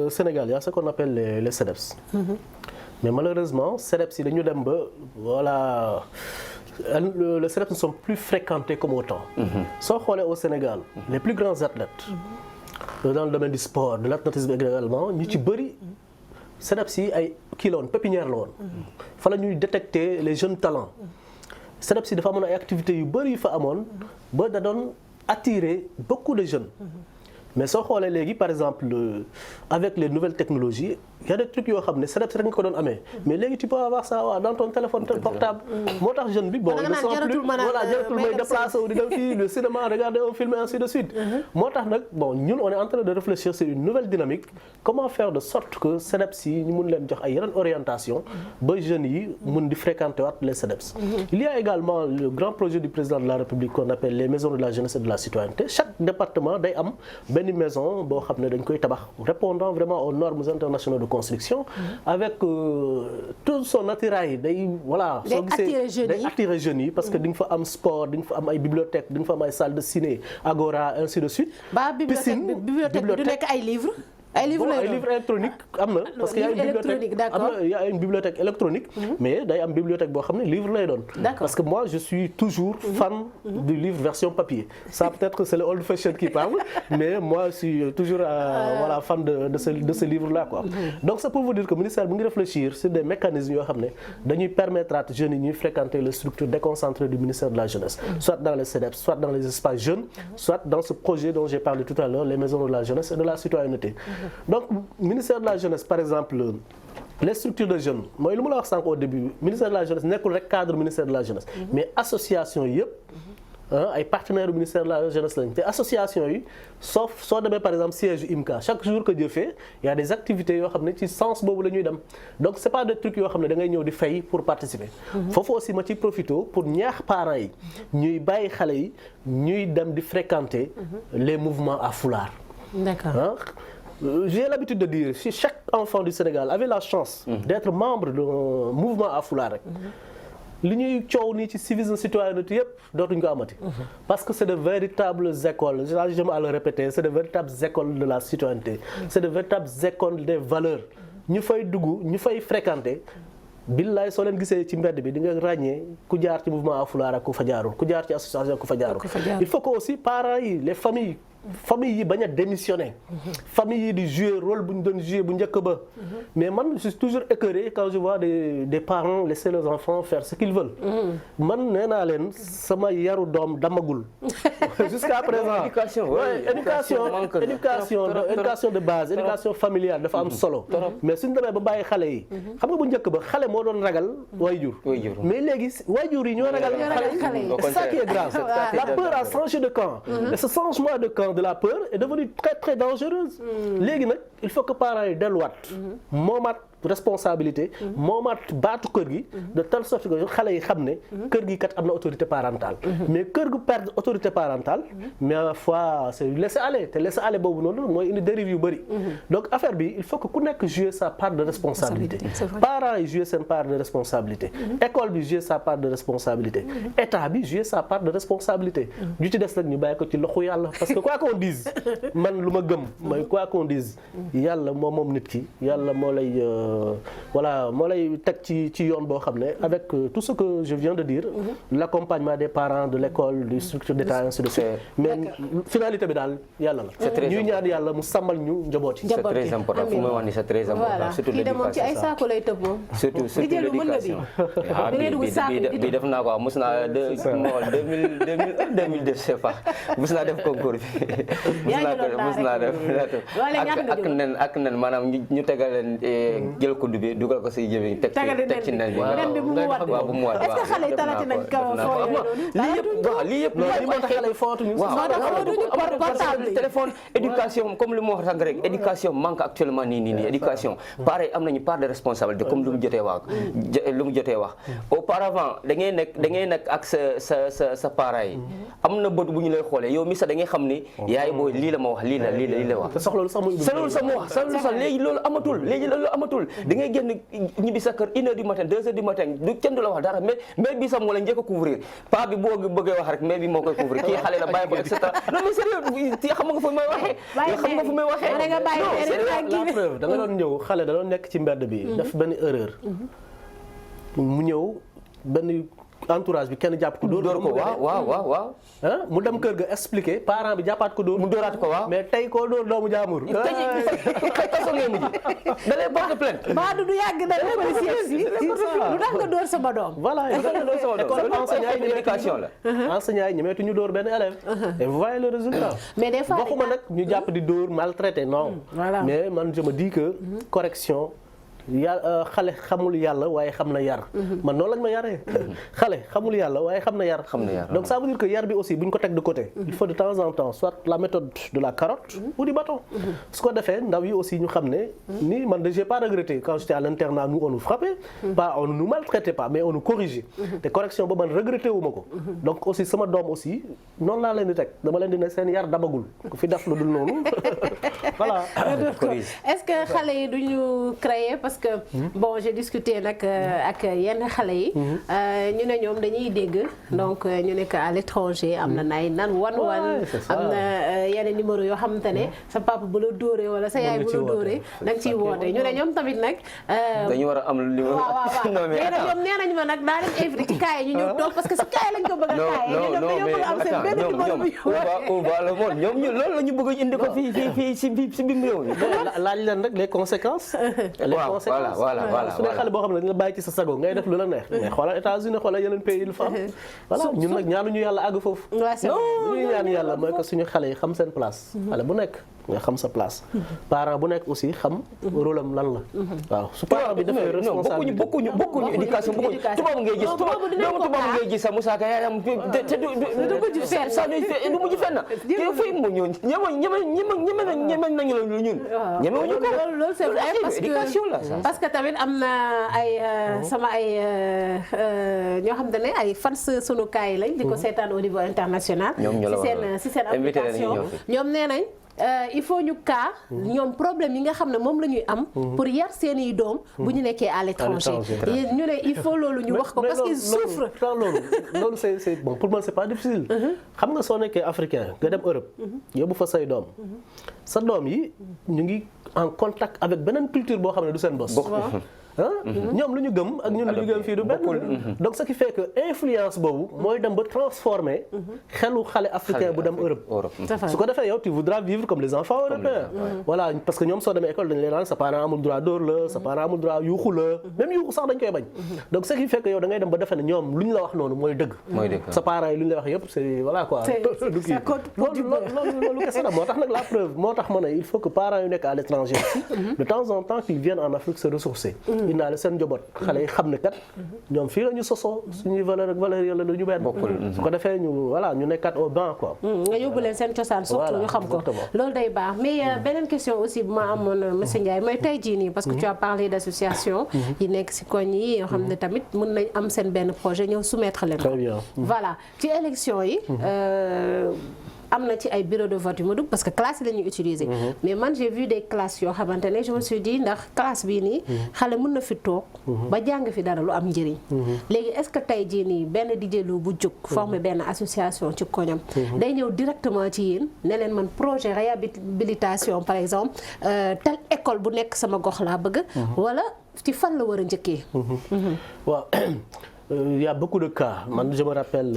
Sénégal y a ce qu'on appelle les CEDEPS. mais malheureusement CEDEPS yi dañu dem ba voilà. les CEDEPS ne sont plus fréquentés comme autant. soo xoolee au Sénégal les plus grands athlètes. dans le domaine du sport de l'athlétisme également ñu ci bëri. CEDEPS yi ay kii la woon pépinière la woon. fa la ñuy détecter les jeunes talents. CEDEPS yi dafa amoon ay activités yu bëri yu fa amoon ba da doon attirer beaucoup de jeunes. mais soo xoolee léegi par exemple avec les nouvelles technologies il y a des trucs yoo xam ne CEDEPS rek nga ko doon amee. mais léegi tu peux avoir ça dans ton téléphone portable. moo tax jeune bi bon. ne sont plus voilà jaratul may déplacé wu di dem fii le cinéma regarder un film et ainsi de suite. moo tax nag bon ñun on est en train de réfléchir sur une nouvelle dynamique comment faire de sorte que CEDEPS yi ñu mun leen jox ay yeneen orientation ba jeunes yi mun di fréquenter waat les CEDEPS. il y a également le grand projet du président de la République qu'on appelle les maisons de la jeunesse et de la citoyenneté chaque département day am benn maison boo xam ne dañ koy tabax répondant vraiment aux normes internationales de construction avec tout son attirail day voilà soo gisee day attirer jeunes yi parce que di nga fa am sport di nga fa am ay bibliothèque di nga fa am ay salle de ciné agora ainsi de suite piscine bibliothèque du nekk ay livres ay livres électroniques am na parce que y a une bibliothèque électronique mais day am bibliothèque boo xam ne livre lay doon parce que moi je suis toujours fan du livre version papier ça peut-être que c'est le old fashion qui parle mais moi je suis toujours voilà fan de ce livre là quoi donc c'est pour vous dire que ministère bi ngi réfléchir sur des mécanismes yoo xam ne dañuy permettre à jeunes yi ñuy fréquenter les structures déconcentrées du ministère de la jeunesse soit dans les CEDEPS soit dans les espaces jeunes soit dans ce projet dont j'ai parlé tout à l'heure les maisons de la jeunesse et de la citoyenneté. Donc ministère de la jeunesse par exemple les structures de jeunes mooy lu ma la wax sànq au début ministère de la jeunesse nekkul rek cadre ministère de la jeunesse mais association yëpp ay partenaires du ministère de la jeunesse lañ te association yi soo demee par exemple siège IMCA chaque jour que Dieu fait il y a des activités yoo xam ne ci sens boobu la ñuy dem donc c'est pas des trucs yoo xam ne da ngay ñëw di fay pour participer foofu aussi ma ci profito pour ñaax parents yi ñuy bàyyi xale yi ñuy dem di fréquenter les mouvements à foulard. D'accord. J'ai l'habitude de dire si chaque enfant du Sénégal avait la chance d'être membre d'un mouvement à foulard rek li ñuy coow nii ci civisme citoyenneté yëpp dootuñu ko amati parce que c'est de véritables écoles j'aime à le répéter c'est de véritables écoles de la citoyenneté c'est de véritables écoles des valeurs ñu fay dugg ñu fay fréquenter billaay soo leen gisee ci mbedd bi di nga ràññee ku jaar ci mouvement à foulard ak ku fa jaarul ku jaar ci association ku fa jaarul il faut que aussi parents yi les familles yi bañ a démissionner famille yi di jouer rôle bu ñu doon jouer bu njëkk ba mais man je suis toujours écœuré quand je vois des parents laisser leurs enfants faire ce qu'ils veulent man nee naa leen sama yaru doom damagul jusqu'à présent éducation de base éducation familiale dafa am solo mais suñu demee ba bàyyi xale yi xam nga bu njëkk ba xale moo doon ragal waajur mais léegi waajur yi ñoo ragal xale yi c'est ça qui est grave la peur a changé de camp et ce changement de camp de la peur est devenue très très dangereuse léegi nag il faut que parents yi delluwaat moomaat responsabilité moomaat baatu kër gi de telle sorte que xale yi xam ne kër gi kat am na autorité parentale mais kër gu perdre autorité parentale mais à la fois c'est laisser aller te laisser aller boobu noonu mooy indi dérive yu bëri donc affaire bi il faut que ku nekk jouer sa part de responsabilité parents yi jouer seen part de responsabilité école bi jouer sa part de responsabilité état bi jouer sa part de responsabilité ju ci des nag ñu bàyyi ko ci loxo yàlla parce que quoi qu'on dise man lu ma gëm mooy quoi qu'on dise yàlla moom nit ki yàlla moo lay voilà moo lay teg ci yoon boo xam ne avec tout ce que je viens de dire l'accompagnement des parents de l'école du structure d'état ainsi de suite mais finalité bi daal yàlla la ñuy ñaan yàlla mu sàmmal ñu njaboot yi c'est très important fu may wax ni c'est très important surtout l'éducation ci ay saako lay tëb moom surtout l'éducation bi def naa ko mos naa 2002 je sais pas mos naa def concours bi mos naa def ak nen maanaam ñu tegal leen jël ko bi dugal ko si jëbi teg ci nen bi nen bi mu waat waaw bu mu waat est-ce que xale yi talati nañ ko lii yëpp moo tax xale yi footuñu téléphone éducation comme li mu wax rek éducation manque actuellement nii éducation pareil am nañu part de responsabilité comme lu mu jotee wax auparavant da ngay nekk ak sa parents yi am na bët bu ñu lay xoolee yow mi sax da ngay xam ni yaay booy lii la ma wax lii la wax te soxla sax léegi loolu amatul da ngay génn ñibbi sa kër 1h du matin 2h du matin du kenn du la wax dara mais bi sax moo la njëkk a couvrir pa bi boo bëggee wax rek mais bi moo koy couvrir kii xale la bàyyi ko et cetera non mais sérieux xam nga fu may waxee la preuve da nga doon ñëw xale da doon nekk ci mbedd bi def benn erreur mu ñëw benn entourage bi kenn jàpp ko dóor ko waaw mu dem kër ga expliquer parent bi jàppaat ko dóor mu dóoraat ko waaw mais tey koo dóor doomu jaamur kaso ngay mujj da lay porte plainte ba du yàgg na lu tax nga dóor sama doom voilà école éducation la enseignant yi ñemeetu ñu dóor benn élève et vous voyez le résultat mais des fois waxuma nag ñu jàpp di dóor maltraité non mais man je me dis que correction xale xamul yàlla waaye xam na yar man noonu lañ ma yaree xale xamul yàlla waaye xam na yar donc ça veut dire que yar bi aussi bu ñu ko teg de côté il faut de temps en temps soit la méthode de la carotte ou du bâton su ko defee ndaw yi aussi ñu xam ne ni man de j'ai pas regretté quand j'étais à l'internat nous on nous frappait pas on nous maltraitait pas mais on nous corrigeait te correction ba man regretté wu ma ko donc aussi sama doom aussi noonu laa leen di teg dama leen di ne seen yar dabagul ku fi def lu dul noonu voilà est-ce que xale yi duñu créer parce que bon j'ai discuté nag ak yenn xale yi ñu ne ñoom dañuy dégg donc ñu ne que à l'étranger am na nay nan wan am na yenn numéro yoo xamante ne sa papa bu la dóoree wala sa yaay bu la dóoree da nga ciy woote ñu ne ñoom tamit nag dañu war a am numéro waaw ñoom nee nañu ma nag daa leen invité ci kaay ñu ñëw toog parce que si kaay lañ ko bëgg a kaay ñoom dañoo bëgg am seen benn numéro bu ñoom loolu la ñu bëgg indi ko fii si biir réew mi laaj leen rek les conséquences voilà su dee xale boo xam ne dañ la bàyyi ci sa sago ngay def lu la neex mais xoolal États-Unis xoolal yeneen pays yi lu fa am voilà ñun nag ñaanuñu yàlla àgg foofu non ñuy ñaan yàlla mooy que suñu xale yi xam seen place xale bu nekk nga xam sa place parent bu nekk aussi xam rôle am lan la waaw su parent bi defee responsabilité bokkuñu éducation bokkuñu tubaab ngay gis tubaab ngay gis sax Moussa Ka yaayam te du mujj fenn te fay mu ñëw ñeme nañu la ñun ñemewuñu ko loolu c'est vrai parce que tamit am na ay sama ay ñoo xam ne ay fans sunu kaay lañ di ko seetaan au niveau international si seen application ñoom nee nañ il faut ñu ñoom problème yi nga xam ne moom la ñuy am pour yar seeni doom bu ñu nekkee à l'étranger ñu ne il faut loolu ñu wax ko parce qu'ils souffrent loolu c'est bon pour moi c'est pas difficile xam nga soo nekkee africain nga dem Europe yóbbu fa say doom sa doom yi ñu ngi en contact avec beneen culture boo xam ne du seen bos ñoom lu ñu gëm ak ñun lu ñu gëm fii du benn donc ce qui fait que influence boobu mooy dem ba transformer xelu xale africain bu dem Europe su ko defee yow tu voudras vivre comme les enfants européens voilà parce que ñoom soo demee école dañu leen naan sa parent amul droit dóor la sa parent amul droit yuuxu la même yuuxu sax dañ koy bañ donc ce qui fait que yow da ngay dem ba defee ne ñoom lu ñu la wax noonu mooy dëgg sa parent yi lu ñu la wax yëpp c'est voilà quoi du kii loolu kese la moo tax nag la preuve moo tax ma ne il faut que parents yu nekk à l'étranger de temps en temps qu'ils viennent en Afrique se ressourcer indaale seen njaboot xale yi xam ne kat ñoom fii la ñu sosoo suñuy valeur ak valeur yàlla dañu benn su ko defee ñu voilà ñu nekkat au banc quoi nga yóbbu leen seen cosaan surtout ñu xam ko loolu day baax mais beneen question aussi bu ma amoon monsieur Ndiaye mooy tey jii nii parce que tu as parlé d'association yi nekk ci koñ yi yoo xam ne tamit mën nañ am seen benn projet ñëw soumettre leen très bien voilà ci élection yi am na ci ay bureau de vote yu ma dugg parce que classe yi la ñuy utiliser mais man j'ai vu des classes yoo xamante ne je me suis dit ndax classe bii nii xale mën na fi toog ba jàng fi dara lu am njëriñ léegi est-ce que tey jii nii benn DJ Lô bu jóg former benn association ci koñam day ñëw directement ci yéen ne leen man projet réhabilitation par exemple telle école bu nekk sama gox laa bëgg wala ci fan la war a njëkkee waaw il y a beaucoup de cas man je me rappelle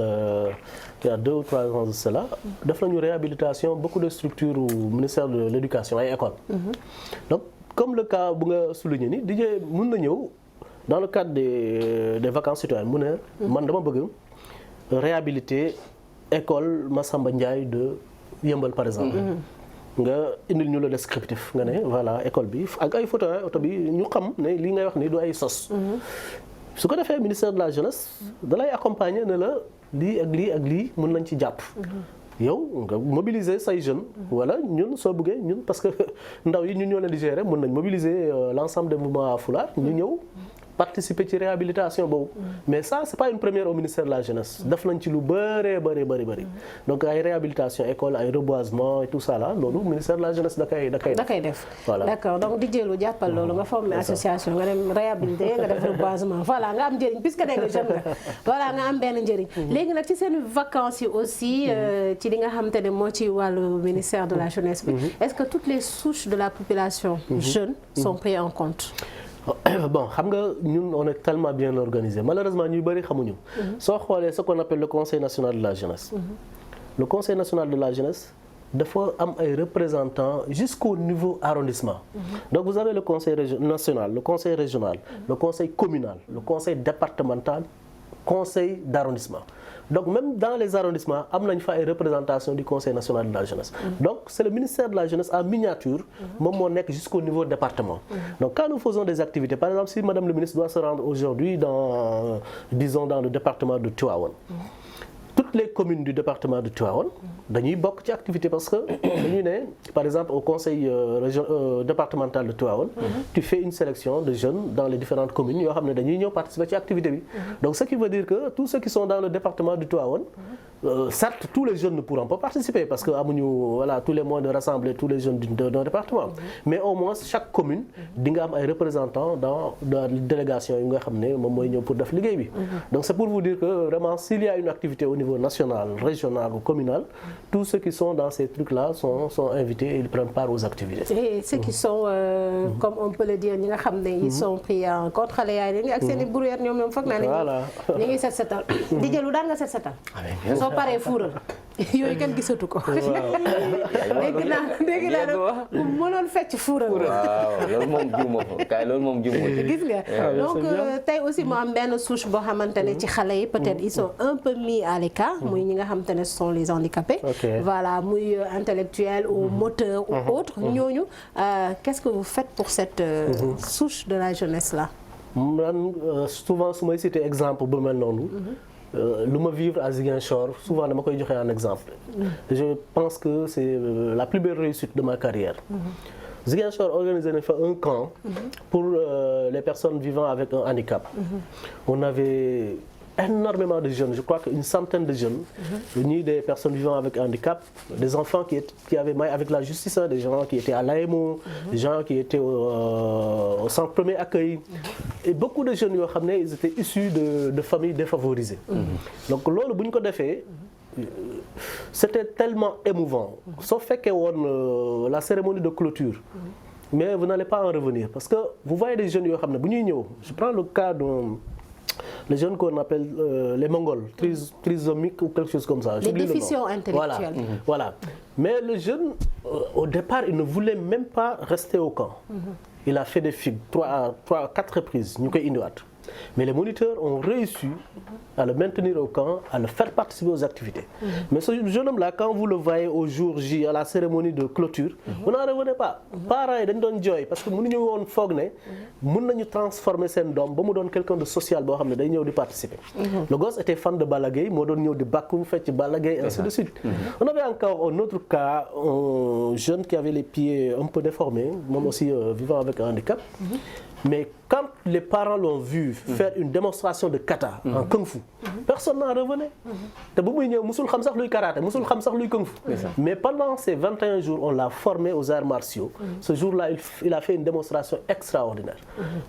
il y a 2 ou 3 ans de cela def nañu réhabilitation beaucoup de structures au ministère de l'éducation ay écoles donc comme le cas bu nga souligné ni DJ mën na ñëw dans le cadre des vacances citoyennes mu ne man dama bëgg réhabiliter école Massamba Ndiaye de Yeumbeul par exemple nga indil ñu le descriptif nga ne voilà école bi ak ay photo oto bi ñu xam ne li ngay wax ni du ay sos. su ko defee ministère de la jeunesse da lay accompagner ne la lii ak lii ak lii mën nañ ci jàpp. yow nga mobiliser say jeunes. wala ñun soo bëggee ñun parce que ndaw yi ñun ñoo leen di gérer mën nañ mobiliser l'ensemble des mouvements Haalpulaar ñu ñëw. participer ci réhabilitation boobu mais ça c'est pas une première au ministère de la jeunesse def nañ ci lu bëri donc ay réhabilitation école ay reboisement et tout ça là loolu ministère de la jeunesse da koy def voilà d'accord donc di jëlu jàppal loolu nga former association nga dem réhabiliter nga def reboisement voilà nga am njëriñ puisque da nga jeune nga voilà nga am benn njëriñ léegi nag ci seen vacances yi aussi ci li nga xamante ne moo ci wàllu ministère de la jeunesse bi est-ce que toutes les souches de la population jeune sont prises en compte? Bon xam nga ñun on est tellement bien organisé malheureusement ñuy bëri xamuñu. soo xoolee ce qu'on appelle le conseil national de la jeunesse. le conseil national de la jeunesse dafa am ay représentants jusqu'au niveau arrondissement. donc vous avez le conseil national le conseil régional le conseil communal le conseil départemental conseil d'arrondissement. donc même dans les arrondissements am nañ fa ay représentation du conseil national de la jeunesse. donc c'est le ministère de la jeunesse en miniature moom moo nekk jusqu'au niveau département. donc quand nous faisons des activités par exemple si madame le ministre doit se rendre aujourd'hui dans disons dans le département de Tivaouane. toutes les communes du département de Tivaouane dañuy bokk ci activité parce que dañuy ne par exemple au conseil départemental de Tivaouane tu fais une sélection de jeunes dans les différentes communes yoo xam ne dañuy ñëw participer ci activité bi donc ce qui veut dire que tous ceux qui sont dans le département de Tivaouane certes tous les jeunes ne pourront pas participer parce que amuñu voilà tous les moyens de rassembler tous les jeunes d'un département mais au moins chaque commune di nga am ay représentants dans délégation yi nga xam ne moom mooy ñëw pour def liggéey bi donc c'est pour vous dire que vraiment s'il y a une activité au niveau national régional ou communal tous ceux qui sont dans ces trucs-là sont invités et ils prennent part aux activités. Et ceux qui sont comme on peut le dire ñi nga xam ne ils sont pris en compte xale yaay dañuy ak seen i brouillard ñoom foog naa ne ñu ngi set setal di jëlu daan nga set setal soo paree fuural yooyu kenn gisatu ko. dégg naa mënoon fecc fuural. waaw loolu moom juumoo ko kay loolu moom juumoo ko. gis nga donc tey aussi mu am benn souche boo xamante ne ci xale yi peut-être ils sont un peu mis à l'écart muy ñi nga xamante ne ce sont les handicapés. voilà muy intellectuels ou moteurs ou autres ñooñu qu'est-ce que vous faites pour cette souche de la jeunesse là. man souvent su may citer exemple bu mel noonu. lu ma vivre à Ziguinchor souvent dama koy joxe un exemple. je pense que c'est la plus belle réussite de ma carrière. Ziguinchor organisé na fa un camp pour les personnes vivant avec un handicap. On avait énormément de jeunes, je crois qu'une centaine de jeunes, ni des personnes vivant avec handicap, des enfants qui avaient maille avec la justice, des gens qui étaient à l'AMO, des gens qui étaient au centre premier accueil, et beaucoup de jeunes yoo xam ne ils étaient issus de familles défavorisées. Donc loolu bu ñu ko defee c'était tellement émouvant. Soo fekkee woon la cérémonie de clôture, mais vous n'allez pas en revenir parce que vous voyez des jeunes yoo xam ne bu ñuy ñëw, je prends le cas les jeunes qu'on appelle les Mongols, trisomiques ou quelque chose comme ça. Les déficients intellectuels. Voilà. Mais le jeune, au départ, il ne voulait même pas rester au camp. Il a fait des figues, 4 reprises, ñu koy indiwaat. Mais les moniteurs ont réussi à le maintenir au camp, à le faire participer aux activités. Mais ce jeune homme-là, quand vous le voyez au jour J, à la cérémonie de clôture, vous n'en revenez pas. Parents yi dañ doon jooy parce que mënuñu woon foog ne mën nañu transformer seen doom ba mu doon quelqu'un de social boo xam ne day ñëw di participer. Le gosse était fan de Balla Gaye, moo doon ñëw di bàkku fecc Balla Gaye, ainsi de suite. On avait encore un autre cas, un jeune qui avait les pieds un peu déformés, moom aussi vivant avec un handicap. Mais quand les parents l'ont vu faire une démonstration de kata en kung-fu, personne n'en revenait. te bu muy ñëw musul xam sax luy karaté, musul xam sax luy kung-fu. Mais pendant ces 21 jours, on l'a formé aux arts martiaux. Ce jour-là, il a fait une démonstration extraordinaire.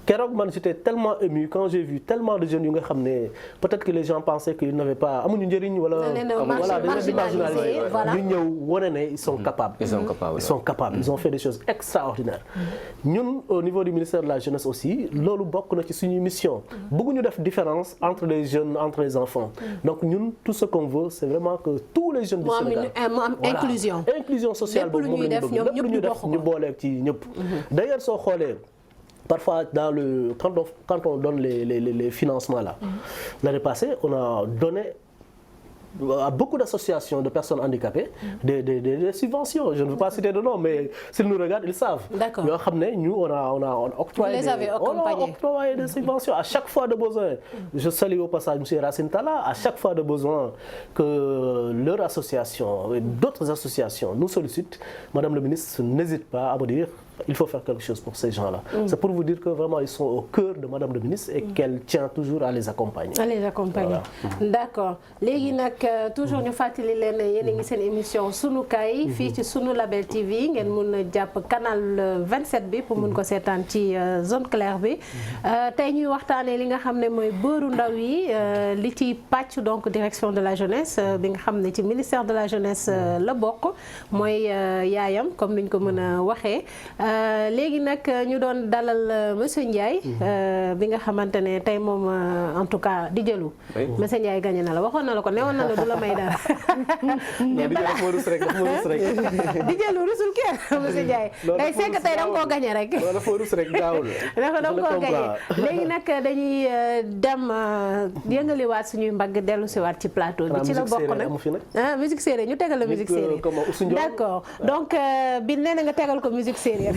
Keroog man j'étais tellement ému quand j'ai vu tellement de jeunes yu nga xam ne peut-être que les gens pensaient qu'ils n'avaient pas amuñu njëriñ wala voilà des marginalisés. ñu ñëw wane ne ils sont capables. Ils sont capables. Ils ont fait des choses extraordinaires. Ñun au niveau du ministère de la jeunesse aussi loolu bokk na ci suñu mission bëgguñu def différence entre les jeunes entre les enfants donc ñun tout ce qu'on veut c'est vraiment que tous les jeunes du Sénégal inclusion sociale boobu moom la ñu bëgg lépp lu ñu def ñu booleeg ci ñëpp d'ailleurs soo xoolee parfois dans le quand on donne les financements là l'année passée on a donné à beaucoup d'associations de personnes handicapées des subventions. Je ne veux pas citer de nom, mais s'ils nous regardent, ils savent. D'accord. Yoo xam ne ñu on a octroyé des subventions à chaque fois de besoin. Je salue au passage monsieur Racine Talla, à chaque fois de besoin que leur association et d'autres associations nous sollicitent, Madame le ministre n'hésite pas à me dire il faut faire quelque chose pour ces gens-là. C'est pour vous dire que vraiment ils sont au cœur de Madame le ministre et qu'elle tient toujours à les accompagner. À les accompagner. Voilà. D'accord. Léegi nag toujours ñu fàttali leen ne yéen a ngi seen émission sunu kaay fii ci sunu Label TV ngeen mun a jàpp canal 27 bi pour mun ko seetaan ci zone claire bi. Tey ñuy waxtaanee li nga xam ne mooy bëru ndaw yi li ci pàcc donc direction de la jeunesse bi nga xam ne ci ministère de la jeunesse la bokk mooy yaayam comme niñ ko mën a waxee. Léegi nag ñu doon dalal monsieur Ndiaye bi nga xamante ne tey moom en tout cas di jëlu monsieur Ndiaye gagné na la waxoon na la ko newoon na la du la may dara mais balaa di jëlu rusul kenn monsieur Ndiaye day fekk tey da nga koo gagné rek dafa rus rek gaawul dafa da nga koo gagné léegi nag dañuy dem yëngaliwaat suñuy mbagg dellu siwaat ci plateau bi ci la bokk nag musique séeréer ñu tegal la musique séeréer d'accord donc bi nee na nga tegal ko musique séeréer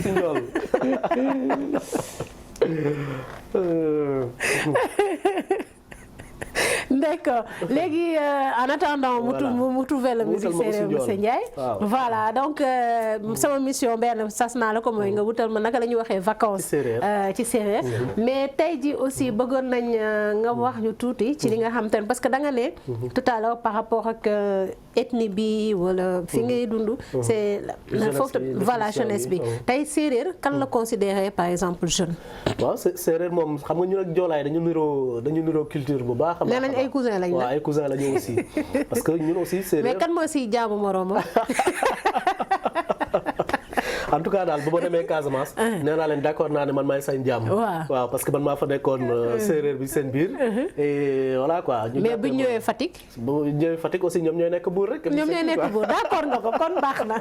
D'accord. Léegi en attendant mu trouver la musique séeréer monsieur Ndiaye. Voilà donc sama mission benn sas naa la ko mooy nga wutal ma naka la ñuy waxee vacances ci séeréer. Mais tey ji aussi bëggoon nañ nga wax ñu tuuti ci li nga xam te ne parce que da nga ne tout à l'heure par rapport ak ethnie bi wala fi ngay dund. C'est foofu voilà jeunesse bi tey séeréer kan la considérer par exemple jeune. waaw séeréer moom xam nga ñu ak joolaay dañu niroo culture bu baax. nee nañ ay cousin lañ la waaw ay cousin lañu aussi parce que ñun aussi séeréer. mais kan moo si jaamu moroomam. en tout cas daal bu ma demee Casamance. nee naa leen d'accord naa ne man maay sañ jàmm. waaw parce que man maa fa nekkoon séeréer bi seen biir. et voilà quoi. mais bu ñu ñëwee Fatick. bu ñëwee Fatick aussi ñoom ñooy nekk buur rek. ñoom ñooy nekk buur d'accord nga ko kon baax na.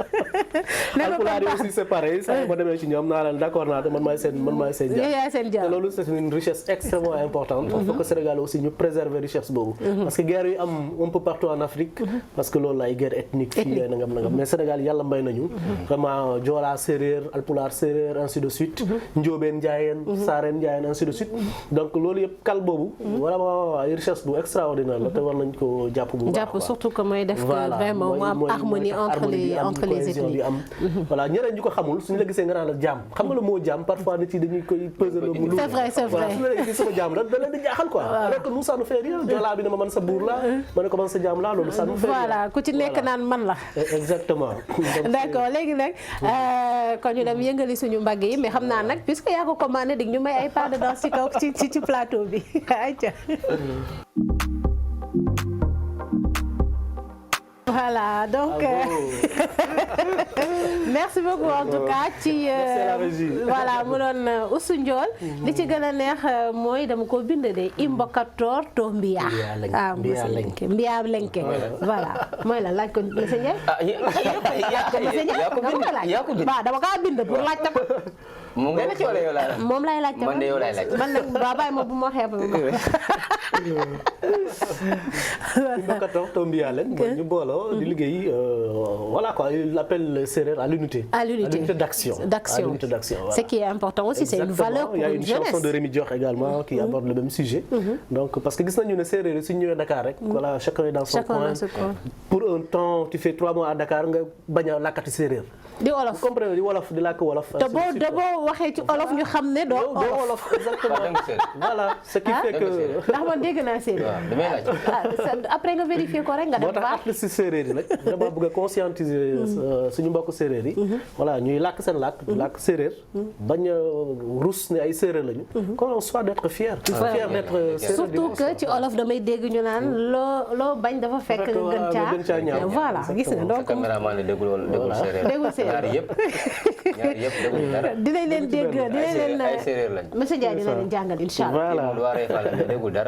Alpulaar yi aussi c'est pareil saa ma demee ci ñoom naa leen d'accord naa ne man maay seen jàmm. yaay seen jàmm te loolu c'est une richesse extrêmement importante. il faut que Sénégal aussi ñu préserver richesse boobu. parce que guerre yi am un peu partout en Afrique. parce que loolu ay guerre ethnique fii ay nangam mais Sénégal yàlla mbay nañu. vraiment Joola séeréer Alpulaar séeréer ainsi de suite. Njóobeen Njaayeen Saareen Njaayeen ainsi de suite. donc loolu yëpp kal boobu. vraiment ay richesse bu extraordinaire la te war nañ ko jàpp bu baax. jàpp surtout que mooy def vraiment mu am harmonie entre les ethnies. voilà ñeneen ñu ko xamul suñu la gisee nga naan la jàmm xam nga le mot jàmm parfois nit yi dañuy koy peser le mot. c'est vrai su la gisee sama jàmm da leen di jaaxal quoi. alors que nous ça nous fait rien Joola bi ne ma man sa buur la ma ne ko man sa jàmm la loolu ça nous fait rien. voilà ku ci nekk naan man la. exactement. d'accord léegi nag kon ñu dem yëngali suñu mbagg yi mais xam naa nag puisque yaa ko commandé dig ñu may ay pas de danse ci kaw ci plateau bi ayca. Voilà donc merci beaucoup en tout cas ci voilà mu doon Usu Njool li ci gën a neex mooy dama ko bind de imbokatoor to mbiya mbiya lenke voilà mooy la laaj ko monsieur Ndiaye ba dama kaa bind pour laaj tam moom ngay laaj wala yow laa moom lay laaj man de yow laay laaj man nag ba bàyyi ma bu ma xeeb imbokatoor to mbiya len ñu booloo di liggéey voilà quoi il appelle les séeréer à l'unité d'action ce qui est important aussi c'est une valeur pour une jeunesse. Il y a une chanson de Rémi Dior également qui aborde le même sujet donc parce que gis nañu ne séeréer yi suñu ñëwee Dakar rek voilà chacun est dans son coin pour un temps tu fais 3 mois à Dakar nga bañ a lakkati séeréer di wolof vous comprenez di wolof di làkk wolof te boo waxee ci wolof ñu xam ne doo wolof exactement voilà ce qui fait que ndax man dégg naa séeréer après nga vérifier ko rek nga def baax artiste séeréer yi nag dama bëgg a conscientiser suñu mbokk séeréer yi voilà ñuy làkk seen làkk séeréer bañ a rus ne ay séeréer lañu qu'on soit d'être fier d'être séeréer surtout que ci olof damay dégg ñu naan loo bañ dafa fekk nga gën caa ñaaw voilà gis nga donc caméraman ne déggul séeréer ñaar yëpp déggul dara dinañ leen dégg dinañ leen ay séeréer lañ monsieur Ndiaye dina leen jàngal inchallah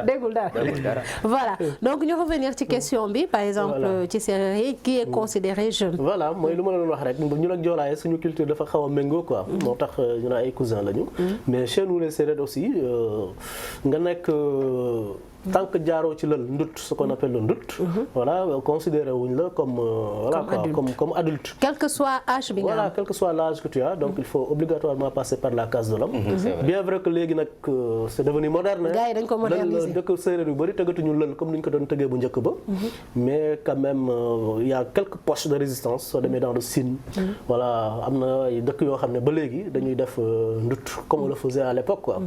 déggul dara voilà donc ñu revenir ci question bi par exemple ci séeréer yi qui est considéré jeune. voilà mooy lu ma doon wax rek ñun ak joolaaye suñu culture dafa xaw a méngoo quoi. moo tax ñu ne ay cousins lañu. mais chez nous les séeréer aussi nga nekk tant que jaaroo ci lël ndut ce qu'on appelle le ndut voilà considéré wuñ la comme voilà comme adulte. Quel que soit âge bi nga voilà quel que soit l'âge que tu as donc il faut obligatoirement passer par la case de l'homme. Bien vrai que léegi nag c'est devenu moderne. gars yi dañ ko moderniser lël dëkk séeréer yu bëri tëggatuñu lël comme ni ñu ko doon tëggee bu njëkk ba. mais quand même il y a quelques poches de résistance soo demee dans le Sine. voilà am na dëkk yoo xam ne ba léegi dañuy def ndut comme on le faisait à l'époque quoi.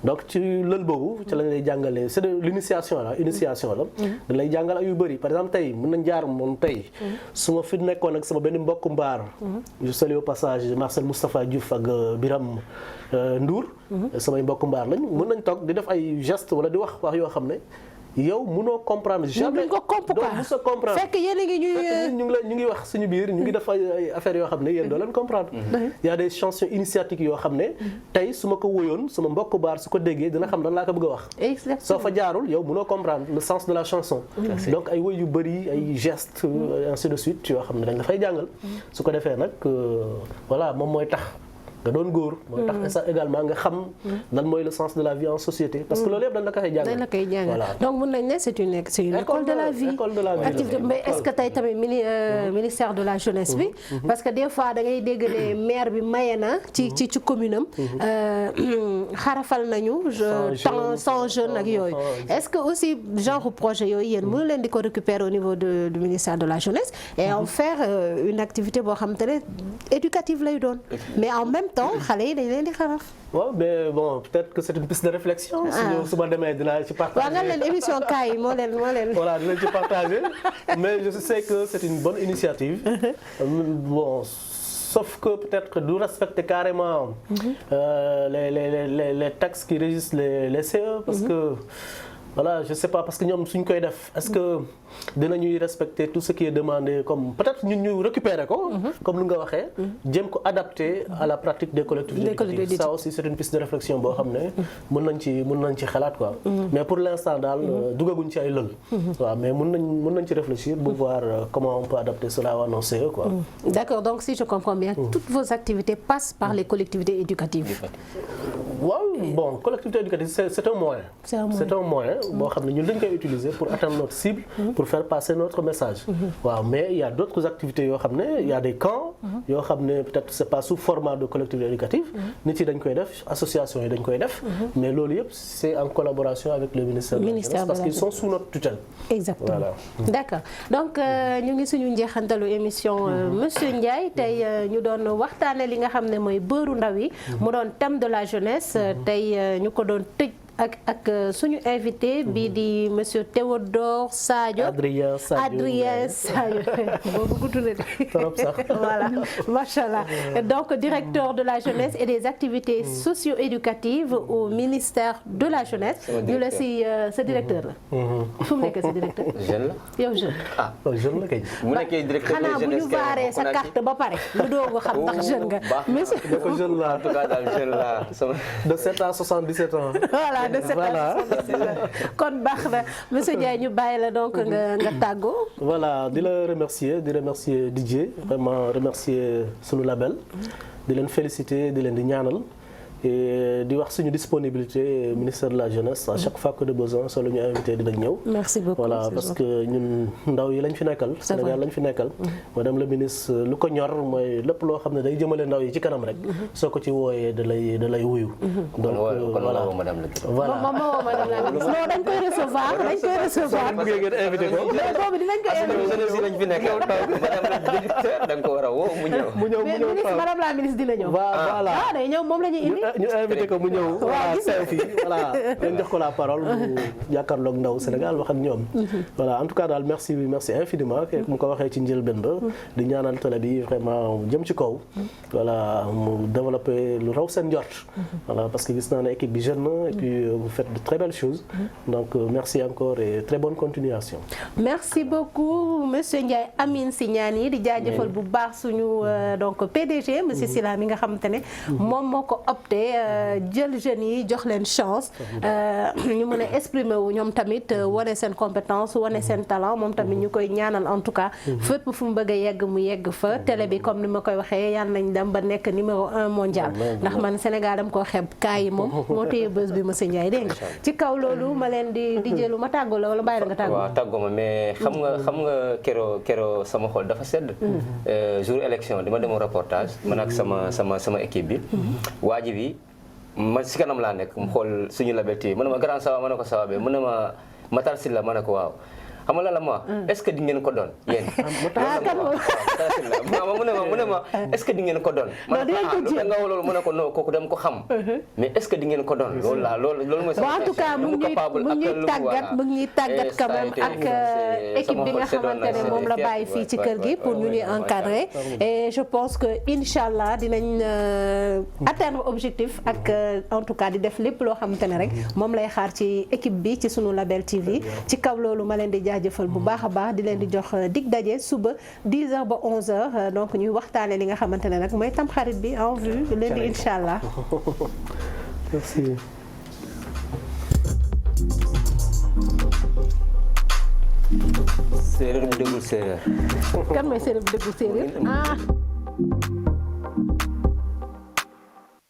donc ci lël boobu ci lañ lay jàngalee c'est de l'initiation la da lay jàngal ay yu bëri par exemple tey mën nañ jaar moom tey su ma fi nekkoon ak sama benn mbokku mbaar je salue au passage Marcel Moustapha Diouf ak Biram Ndour samay mbokku mbaar lañ mën nañ toog di def ay gestes wala di wax yoo xam ne yow mënoo comprendre jamais ko comprendre fekk yéen a ngi ñu ngi wax suñu biir ñu ngi def ay affaires yoo xam ne yéen doo leen comprendre y a des chansons initiatiques yoo xam ne tey su ma ko woyoon sama mbokk baar su ko déggee dina xam lan laa ko bëgg a wax soo fa jaarul yow mënoo comprendre le sens de la chanson donc ay woy yu bëri ay gestes ainsi de suite yoo xam ne dañ la fay jàngal su ko defee nag voilà moom mooy tax nga doon góor mooy tax ça également nga xam lan mooy le sens de la vie en société parce que loolu yëpp dañ la koy jàngal voilà donc mën nañ ne c'est une école de la vie activité mais est-ce que tey tamit ministère de la jeunesse bi parce que des fois da ngay dégg ne maire bi maye na ci commune am xarafal nañu temps 100 jeunes ak yooyu est-ce que aussi genre projet yooyu yéen mënu leen di ko récupérer au niveau du ministère de la jeunesse et en faire une activité boo xam te ne éducative lay doon mais en même temps xale yi dañ leen di xaraf. waaw mais bon peut-être que c'est une piste de réflexion. su ma demee dinaa ci partager. waaw nga leen émission kaay yi moo leen. voilà dinañ ci partager mais je sais que c'est une bonne initiative. bon sauf que peut-être que du respecter carrément les textes qui régissent les CE parce que. voilà je sais pas parce que ñoom suñ koy def est-ce que dinañuy respecter tout ce qui est demandé comme peut-être ñun ñu récupérer ko. comme lu nga waxee. jéem ko adapter à la pratique des collectivités éducatives. Ça aussi c'est une piste de réflexion boo xam ne mën nañ ci xalaat quoi. mais pour l'instant daal dugaguñ ci ay lël. waaw mais mën nañ ci réfléchir pour voir comment on peut adapter cela à nos CE quoi. D'accord donc si je comprends bien toutes vos activités passent par les collectivités éducatives. waaw bon collectivité éducative c'est un moyen. c'est un moyen boo xam ne ñun dañ koy utiliser pour atteindre notre cible. pour faire passer notre message. waaw mais il y a d'autres activités yoo xam ne il y a des camps. yoo xam ne peut-être c'est pas sous format de collectivité éducative. nit yi dañ koy def association yi dañ koy def. mais loolu yëpp c'est en collaboration avec le ministère de la Jeunesse parce qu'ils sont sous notre tutelle. exactement voilà. D'accord donc ñu ngi suñu njeexantalu émission monsieur Ndiaye tey ñu doon waxtaane li nga xam ne mooy bëru ndaw yi. mu doon thème de la jeunesse tey ñu ko doon tëj. ak suñu invité bii di monsieur Théodore Sadio. Adrien Sadio boobu gudd na de. voilà macha allah donc directeur de la jeunesse et des activités socio-éducatives au ministère de la jeunesse. ñu la si sa directeur la. fu mu nekk sa directeur. jeune la yow jeune. ah jeune la kay. bu nekkee directeur de la jeunesse xanaa bu ñu baaree sa carte ba pare. lu doog a xam ndax jeune nga. monsieur jeune la en tout cas daal jeune la. de 7 à 77 ans. voilà. kon baax na monsieur Ndiaye ñu bàyyi la donc nga tàggoo. voilà di la remercier Didier vraiment remercier sunu label di leen féliciter di leen di ñaanal et di wax suñu disponibilité ministère de la jeunesse à chaque fois que de besoin soo la ñu invité dinañ ñëw. merci beaucoup voilà parce que ñun ndaw yi lañ fi nekkal. Sénégal lañ fi nekkal. madame la ministre lu ko ñor mooy lépp loo xam ne day jëmale ndaw yi ci kanam rek. soo ko ci wooyee da lay wuyu. donc voilà voilà moom madame la ministre non dañ koy recevoir. bëggee ngeen invité ko. mais boobu dinañ ko invité. jeunesse yi lañ fi nekkal madame la directeur da nga ko war a woo mu ñëw. ministre madame la ministre dina ñëw. voilà day ñëw moom la ñuy indi. ñu invité ko mu ñëw voilà teew fi voilà dañ jox ko la parole mu jàkkaarloog ndaw Sénégal wax ak ñoom voilà en tout cas daal merci infiniment mu ko waxee ci njëlbéen ba di ñaanal télé bi vraiment jëm ci kaw voilà mu développer lu raw seen njort voilà parce que gis naa ne équipe bi jeune na et puis vous faites de très belles choses donc merci encore et très bonne continuation. merci beaucoup monsieur Ndiaye Amine Signani di jaajëfal bu baax suñu donc PDG monsieur Sylla mi nga xamante ne moom moo ko opté jàppale jël jeunes yi jox leen chance ñu mën a exprimer wu ñoom tamit wane seen compétence wane seen talent moom tamit ñu koy ñaanal en tout cas fépp fu mu bëgg a yegg mu yegg fa télé bi comme ni ma koy waxee yal nañ dem ba nekk numéro 1 mondial ndax man Sénégal dam koo xeeb kaay yi moom moo téye bës bi monsieur Ndiaye dégg nga ci kaw loolu ma leen di jëlu ma tàggoo la wala bàyyi la nga tàggoo. waaw tàggoo ma mais xam nga kero sama xol dafa sedd jour élection dama demoon reportage man ak sama équipe bi waaji bi man si kanam laa nekk mu xool suñu Label TV mu ne ma grand sawa ma ne ko sawa be mu ne ma Matar Sylla ma ne ko waaw xam nga la ma est-ce que di ngeen ko doon yéen mu ne ma est-ce que di ngeen ko doon ma ne ko lu nga loolu mu ne ko non kooku dem ko xam mais est-ce que di ngeen ko doon loolu mooy en tout cas mu ngi tàggat quand même ak équipe bi nga xamante ne moom la bàyyi fii ci kër gi pour ñu ñuy encadrer et je pense que inch'Allah dinañ atteindre objectif ak en tout cas di def lépp loo xamante ne rek moom lay xaar ci équipe bi ci sunu Label TV ci kaw loolu ma leen di jaajëfal bu baax a baax di leen di jox dig daje suba 10h ba 11h donc ñuy waxtaane li nga xamante ne nag mooy tamxarit bi en vue lundi incha allah. Merci. séeréer bu déggul séeréer. kan mooy séeréer bu déggul séeréer ah.